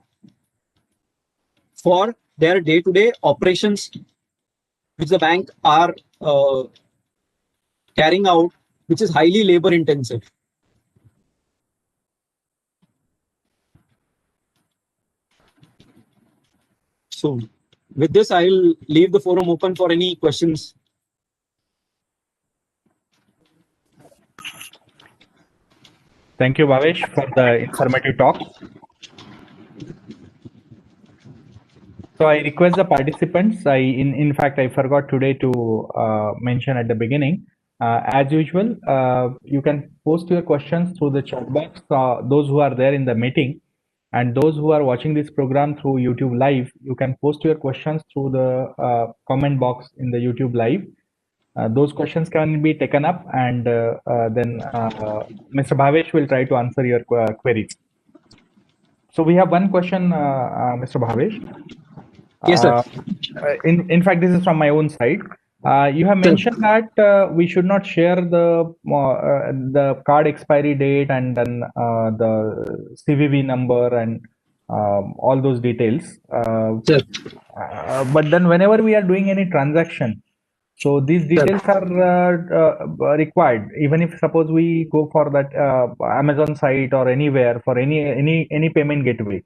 for their day-to-day operations which the bank are carrying out, which is highly labor intensive. So with this, I will leave the forum open for any questions. Thank you, Bhavesh, for the informative talk. So I request the participants, in fact, I forgot today to mention at the beginning, as usual, you can post your questions through the chat box, those who are there in the meeting, and those who are watching this program through YouTube Live, you can post your questions through the comment box in the YouTube Live. Those questions can be taken up, and then Mr. Bhavesh will try to answer your queries. So we have one question, Mr. Bhavesh. Yes, sir. In fact, this is from my own side. You have mentioned that we should not share the card expiry date and then the CVV number and all those details. But then whenever we are doing any transaction, so these details are required, even if suppose we go for that Amazon site or anywhere for any payment gateway.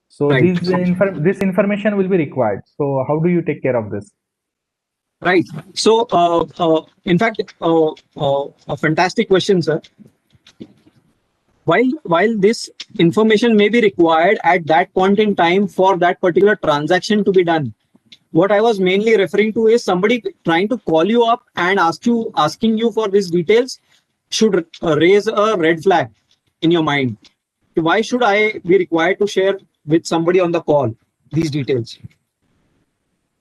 So Right. this information will be required. So how do you take care of this? Right. So, in fact, a fantastic question, sir. While this information may be required at that point in time for that particular transaction to be done, what I was mainly referring to is somebody trying to call you up and asking you for these details should raise a red flag in your mind. Why should I be required to share with somebody on the call these details?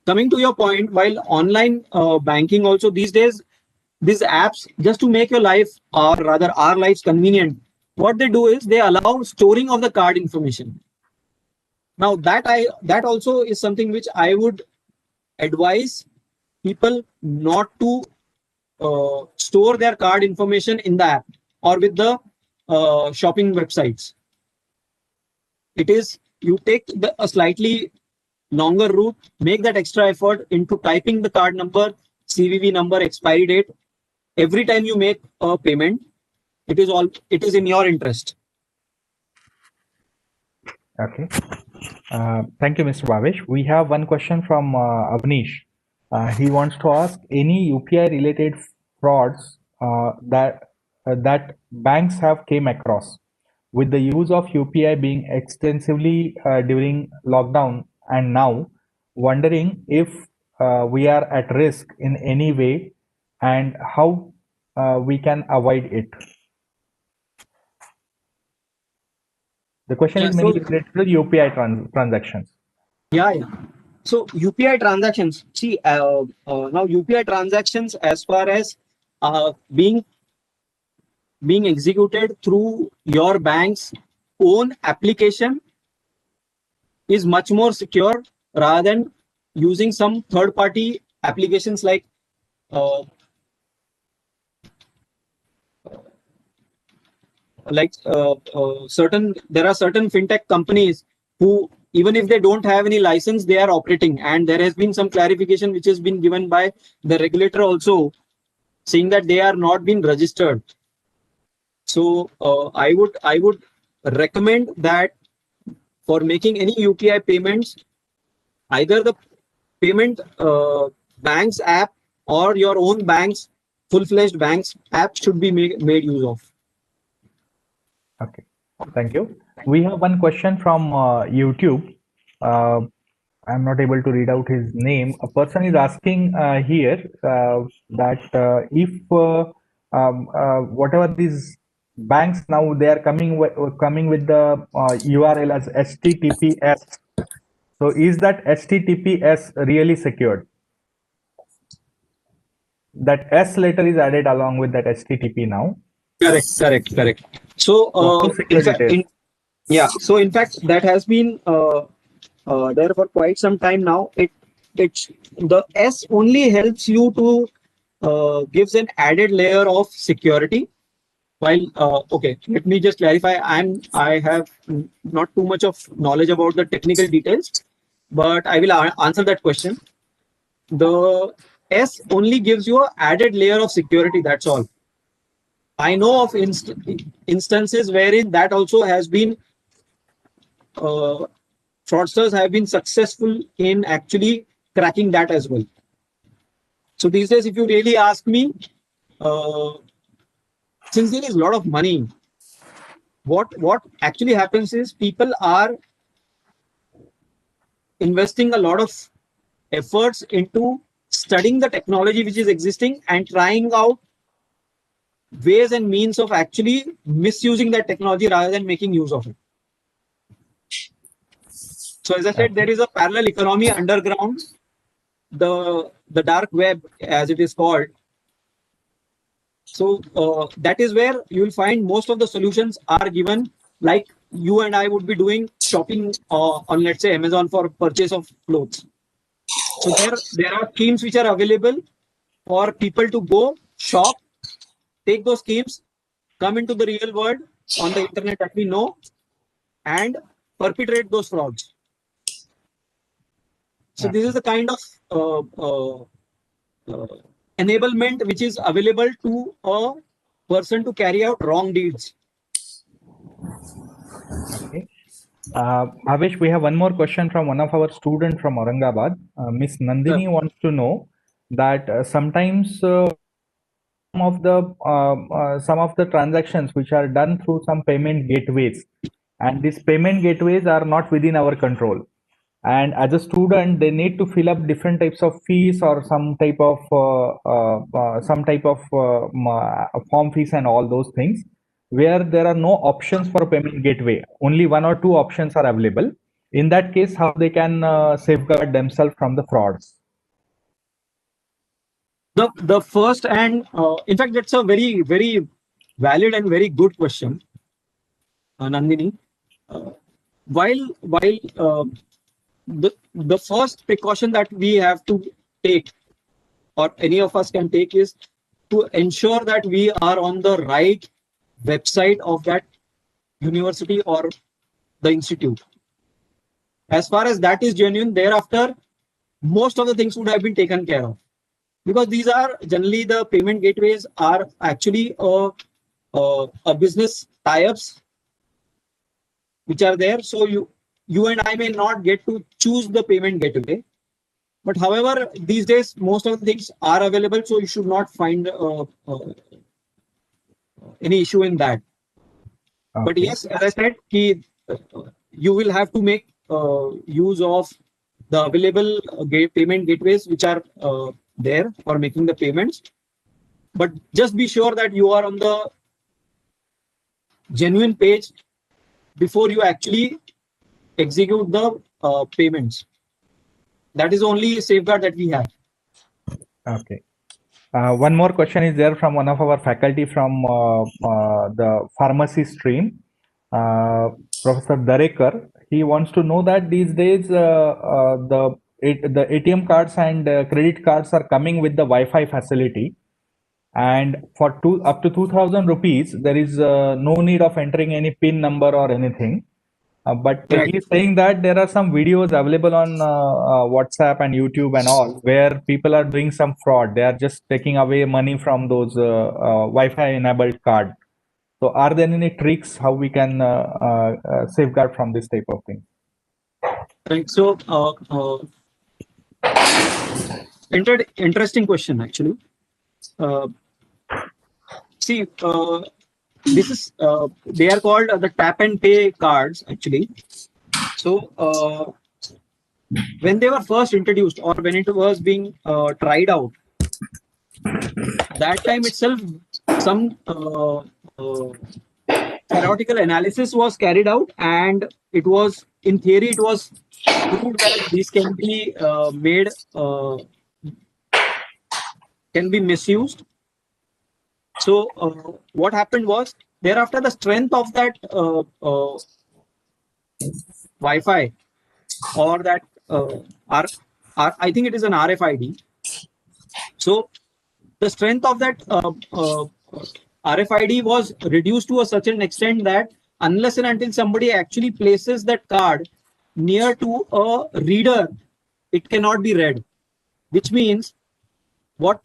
Coming to your point, while online banking also these days, these apps, just to make your life, or rather our lives convenient, what they do is they allow storing of the card information. Now that also is something which I would advise people not to store their card information in the app or with the shopping websites. It is, you take a slightly longer route, make that extra effort into typing the card number, CVV number, expiry date, every time you make a payment, it is in your interest. Okay. Thank you, Mr. Bhavesh. We have one question from Avnish. He wants to ask any UPI related frauds that banks have came across with the use of UPI being extensively during lockdown and now, wondering if we are at risk in any way and how we can avoid it. The question Yeah, is mainly so related to UPI transactions. yeah. So UPI transactions. See, now UPI transactions, as far as being executed through your bank's own application, is much more secure rather than using some third-party applications like uh, there are certain fintech companies who, even if they don't have any license, they are operating, and there has been some clarification which has been given by the regulator also, saying that they are not being registered. So I would recommend that for making any UPI payments, either the payment bank's app or your own bank's full-fledged bank's app should be made use of. Okay, thank you. We have one question from YouTube. I'm not able to read out his name. A person is asking here that if whatever these banks now they are coming with the URL as HTTPS. So is that HTTPS really secured? That S letter is added along with that HTTP now. Correct. So, So how secure it is? So in fact, that has been there for quite some time now. The S only helps you to gives an added layer of security. While okay, let me just clarify. I have not too much of knowledge about the technical details, but I will answer that question. The S only gives you an added layer of security. That's all. I know of instances wherein that also has been fraudsters have been successful in actually cracking that as well. So these days, if you really ask me, since there is a lot of money, what actually happens is people are investing a lot of efforts into studying the technology which is existing and trying out ways and means of actually misusing that technology rather than making use of it. So as I said, there is a parallel economy underground, the dark web, as it is called. So that is where you will find most of the solutions are given, like you and I would be doing shopping on, let's say, Amazon for purchase of clothes. So there are schemes which are available for people to go shop, take those schemes, come into the real world on the internet that we know, and perpetrate those frauds. So this is the kind of enablement which is available to a person to carry out wrong deeds. Okay. Bhavesh, we have one more question from one of our students from Aurangabad. Miss Nandini wants to know that sometimes some of the transactions which are done through some payment gateways, and these payment gateways are not within our control. And as a student, they need to fill up different types of fees or some type of form fees and all those things, where there are no options for payment gateway. Only one or two options are available. In that case, how they can safeguard themselves from the frauds? The first and in fact, that's a very valid and very good question, Nandini. While the first precaution that we have to take, or any of us can take, is to ensure that we are on the right website of that university or the institute. As far as that is genuine, thereafter, most of the things would have been taken care of. because these are generally the payment gateways are actually a business tie-ups which are there. So you and I may not get to choose the payment gateway. But however, these days, most of the things are available, so you should not find any issue in that. But Okay. yes, as I said, you will have to make use of the available payment gateways which are there for making the payments. But just be sure that you are on the genuine page before you actually execute the payments. That is the only safeguard that we have. Okay. One more question is there from one of our faculty from the pharmacy stream, Professor Darekar. He wants to know that these days the ATM cards and credit cards are coming with the Wi-Fi facility, and for up to 2,000 rupees, there is no need of entering any PIN number or anything. But Right. he's saying that there are some videos available on WhatsApp and YouTube and all where people are doing some fraud. They are just taking away money from those Wi-Fi enabled card. So are there any tricks how we can safeguard from this type of thing? Right. So, interesting question actually. See, this is they are called the tap and pay cards actually. So when they were first introduced or when it was being tried out, that time itself some theoretical analysis was carried out, and it was in theory it was proved that these can be made can be misused. So what happened was, thereafter the strength of that Wi-Fi or that I think it is an RFID. So the strength of that RFID was reduced to a such an extent that unless and until somebody actually places that card near to a reader, it cannot be read. Which means what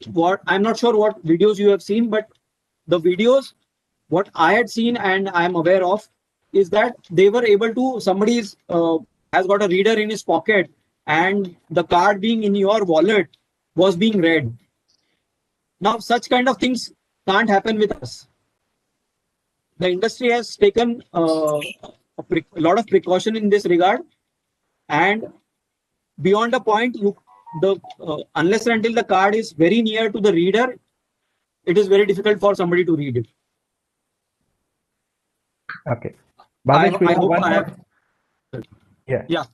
I'm not sure what videos you have seen, but the videos what I had seen and I'm aware of is that they were able to, somebody has got a reader in his pocket and the card being in your wallet was being read. Now such kind of things can't happen with us. The industry has taken a lot of precaution in this regard, and beyond a point, unless and until the card is very near to the reader, it is very difficult for somebody to read it. Okay. Bhavesh, I hope I have. Yeah.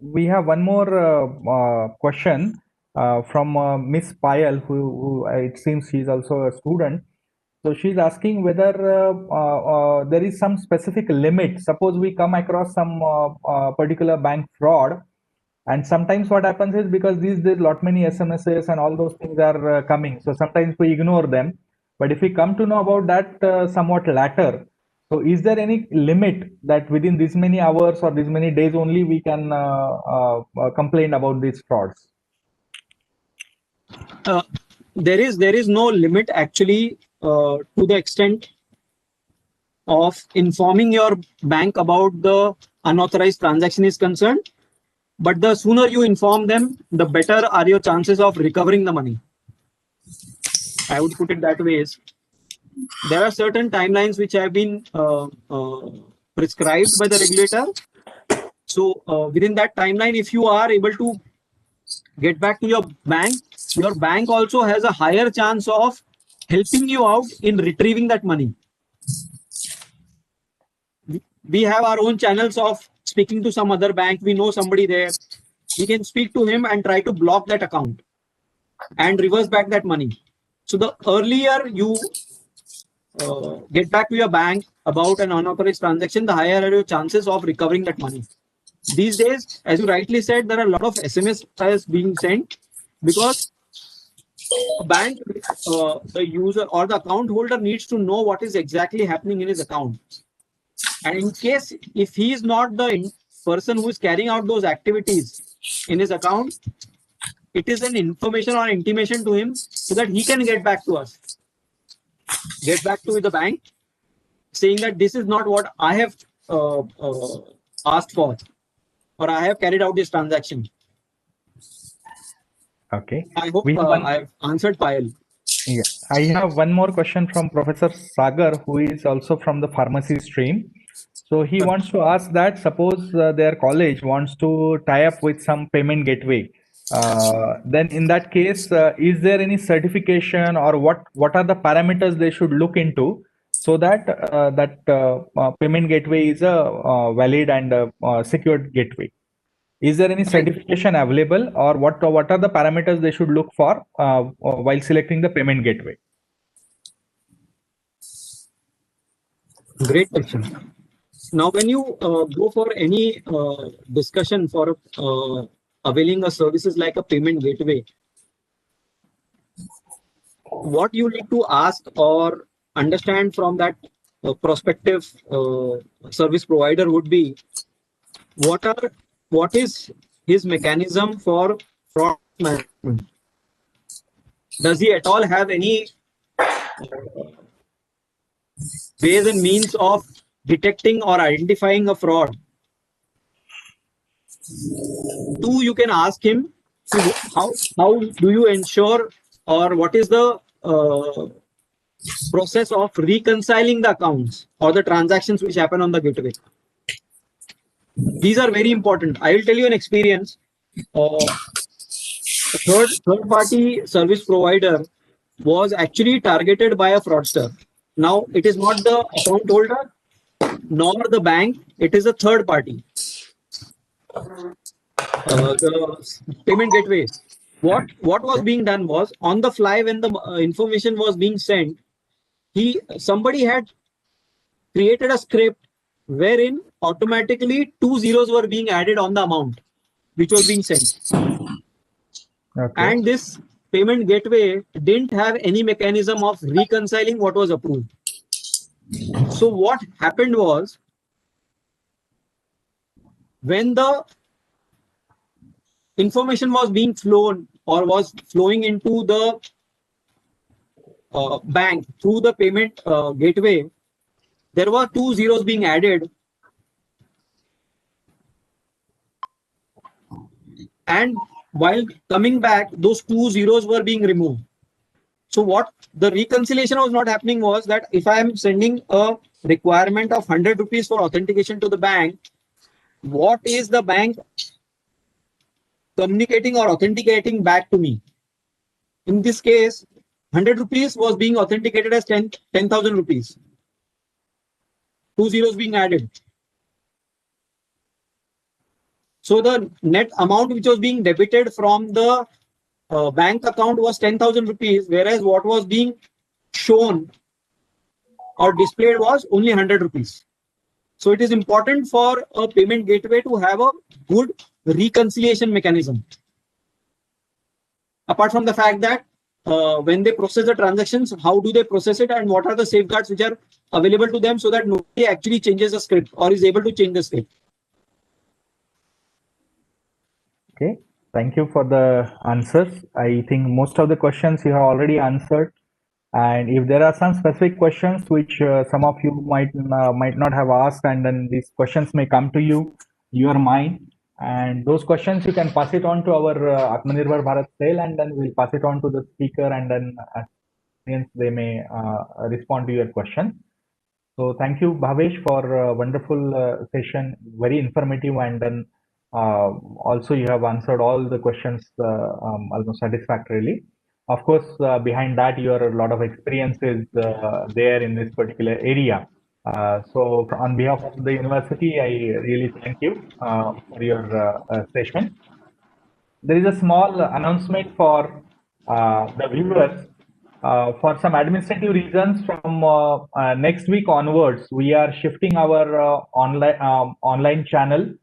We have one more question from Miss Payal, who it seems she's also a student. So she's asking whether there is some specific limit. Suppose we come across some particular bank fraud, and sometimes what happens is, because these days lot many SMSs and all those things are coming, so sometimes we ignore them. But if we come to know about that somewhat later, so is there any limit that within this many hours or this many days only we can complain about these frauds? There is no limit actually to the extent of informing your bank about the unauthorized transaction is concerned. But the sooner you inform them, the better are your chances of recovering the money. I would put it that way. There are certain timelines which have been prescribed by the regulator. So within that timeline, if you are able to get back to your bank also has a higher chance of helping you out in retrieving that money. We have our own channels of speaking to some other bank. We know somebody there. We can speak to him and try to block that account and reverse back that money. So the earlier you get back to your bank about an unauthorized transaction, the higher are your chances of recovering that money. These days, as you rightly said, there are a lot of SMS being sent because a bank, the user or the account holder needs to know what is exactly happening in his account. And in case if he is not the person who is carrying out those activities in his account, it is an information or intimation to him so that he can get back to us, get back to the bank, saying that this is not what I have asked for, or I have carried out this transaction. Okay. I hope We have one- I have answered Payal. Yeah, I have one more question from Professor Sagar, who is also from the pharmacy stream. So he wants to ask that suppose their college wants to tie up with some payment gateway. Then in that case, is there any certification or what are the parameters they should look into so that payment gateway is a valid and secured gateway? Is there any certification available, or what are the parameters they should look for while selecting the payment gateway? Great question. Now, when you go for any discussion for availing a services like a payment gateway, what you need to ask or understand from that prospective service provider would be what is his mechanism for fraud management? Does he at all have any ways and means of detecting or identifying a fraud? Two, you can ask him how do you ensure, or what is the process of reconciling the accounts or the transactions which happen on the gateway. These are very important. I will tell you an experience. Third party service provider was actually targeted by a fraudster. Now it is not the account holder nor the bank, it is a third party. The payment gateway. What was being done was, on the fly when the information was being sent, somebody had created a script wherein automatically 2 zeros were being added on the amount which was being sent. Okay. And this payment gateway didn't have any mechanism of reconciling what was approved. So what happened was, when the information was being flown or was flowing into the bank through the payment gateway, there were 2 zeros being added, and while coming back, those 2 zeros were being removed. So what the reconciliation was not happening was that if I am sending a requirement of 100 rupees for authentication to the bank, what is the bank communicating or authenticating back to me? In this case, 100 rupees was being authenticated as 10,000 rupees. 2 zeros being added. So the net amount which was being debited from the bank account was 10,000 rupees, whereas what was being shown or displayed was only 100 rupees. So it is important for a payment gateway to have a good reconciliation mechanism. Apart from the fact that when they process the transactions, how do they process it, and what are the safeguards which are available to them so that nobody actually changes the script or is able to change the script. Okay, thank you for the answers. I think most of the questions you have already answered. And if there are some specific questions which some of you might not have asked, and then these questions may come to your mind, and those questions you can pass it on to our Atmanirbhar Bharat cell, and then we'll pass it on to the speaker, and then they may respond to your question. So thank you, Bhavesh, for a wonderful session, very informative, and then also you have answered all the questions almost satisfactorily. Of course, behind that, your a lot of experience is there in this particular area. So on behalf of the university, I really thank you for your session. There is a small announcement for the viewers. For some administrative reasons, from next week onwards, we are shifting our online channel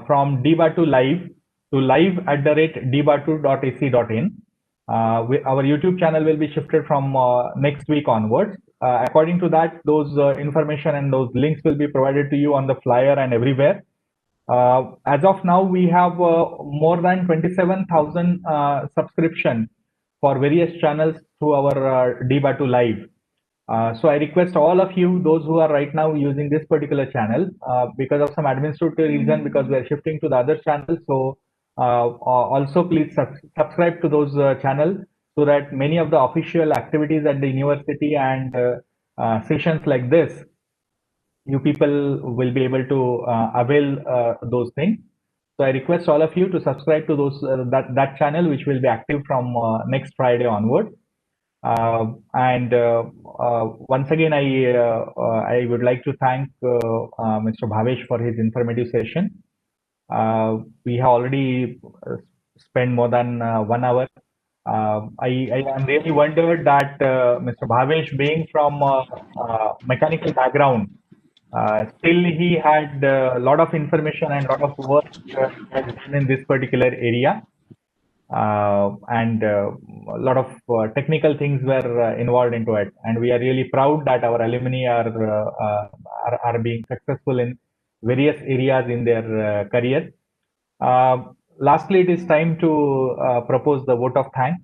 from dbatu live to live@dbatu.ac.in. Our YouTube channel will be shifted from next week onwards. According to that, those information and those links will be provided to you on the flyer and everywhere. As of now, we have more than 27,000 subscription for various channels through our Dbatu Live. So I request all of you, those who are right now using this particular channel, because of some administrative reason, because we are shifting to the other channel. So also please subscribe to those channels so that many of the official activities at the university and sessions like this, you people will be able to avail those things. So I request all of you to subscribe to those that channel, which will be active from next Friday onward. And once again, I would like to thank Mr. Bhavesh for his informative session. We have already spent more than 1 hour. I am really wondered that Mr. Bhavesh, being from mechanical background, still he had a lot of information and a lot of work he has done in this particular area. And a lot of technical things were involved into it, and we are really proud that our alumni are being successful in various areas in their career. Lastly, it is time to propose the vote of thanks.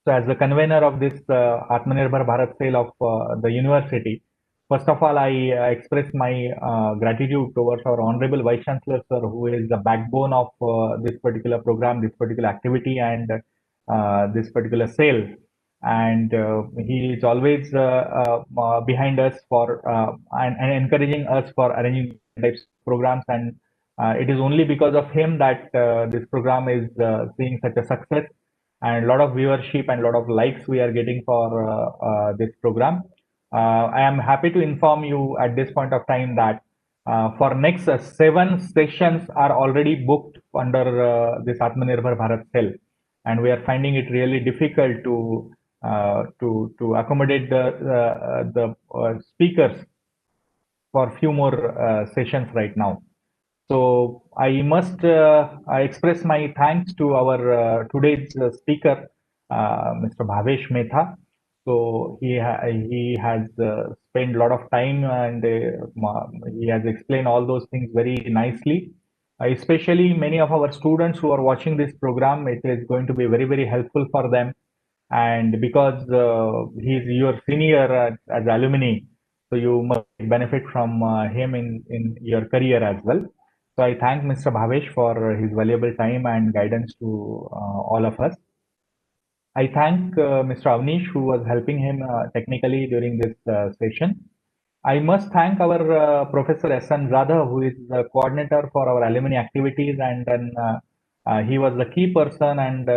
So, as the convener of this Atmanirbhar Bharat sale of the university, first of all, I express my gratitude towards our Honorable Vice Chancellor, sir, who is the backbone of this particular program, this particular activity, and this particular sale. And he is always behind us for and encouraging us for arranging types of programs. And it is only because of him that this program is seeing such a success, and a lot of viewership and a lot of likes we are getting for this program. I am happy to inform you at this point of time that for next 7 sessions are already booked under this Atmanirbhar Bharat cell, and we are finding it really difficult to accommodate the speakers for few more sessions right now. So I must I express my thanks to our today's speaker, Mr. Bhavesh Metha. So he has spent a lot of time, and he has explained all those things very nicely. Especially many of our students who are watching this program, it is going to be very helpful for them. And because he's your senior as alumni, so you must benefit from him in your career as well. So I thank Mr. Bhavesh for his valuable time and guidance to all of us. I thank Mr. Avnish, who was helping him technically during this session. I must thank our Professor S.N. Zadha, who is the coordinator for our alumni activities, and then he was the key person, and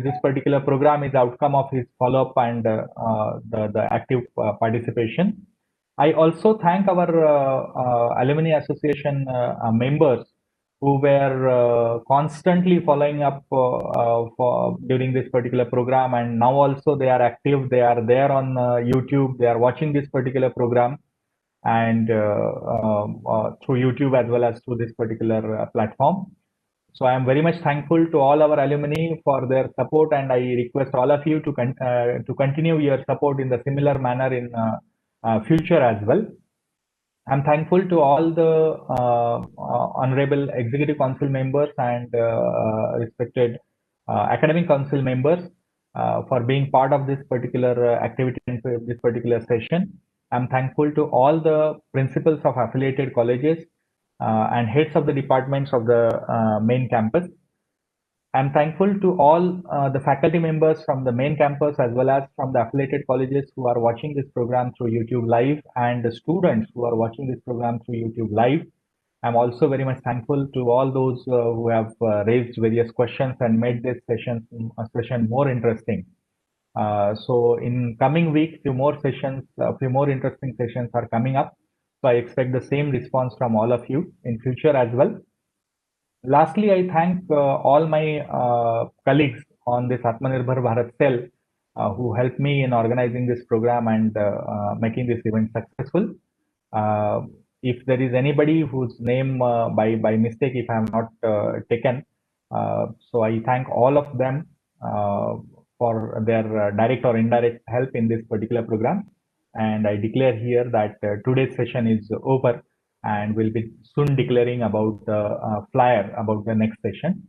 this particular program is the outcome of his follow-up and the active participation. I also thank our Alumni Association members who were constantly following up during this particular program, and now also they are active. They are there on YouTube. They are watching this particular program, and through YouTube as well as through this particular platform. So I am very much thankful to all our alumni for their support, and I request all of you to continue your support in the similar manner in future as well. I'm thankful to all the honorable executive council members and respected academic council members for being part of this particular activity and this particular session. I'm thankful to all the principals of affiliated colleges and heads of the departments of the main campus. I'm thankful to all the faculty members from the main campus as well as from the affiliated colleges who are watching this program through YouTube Live, and the students who are watching this program through YouTube Live. I'm also very much thankful to all those who have raised various questions and made this session more interesting. So in coming weeks, few more interesting sessions are coming up. So I expect the same response from all of you in future as well. Lastly, I thank all my colleagues on this Atmanirbhar Bharat cell who helped me in organizing this program and making this event successful. If there is anybody whose name by mistake, if I am not taken, so I thank all of them for their direct or indirect help in this particular program. And I declare here that today's session is over. and we'll be soon declaring about the flyer about the next session,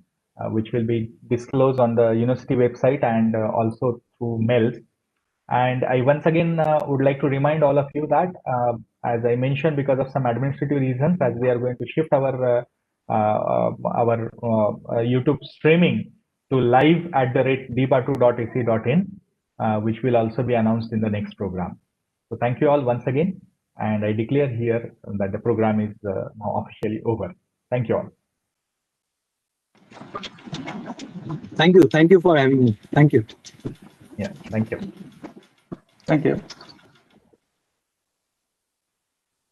which will be disclosed on the university website and also through mails. And I once again would like to remind all of you that, as I mentioned, because of some administrative reasons, as we are going to shift our YouTube streaming to live@dpart2.ac.in, which will also be announced in the next program. So thank you all once again, and I declare here that the program is now officially over. Thank you all. Thank you for having me. Thank you. Yeah, thank you. Thank you.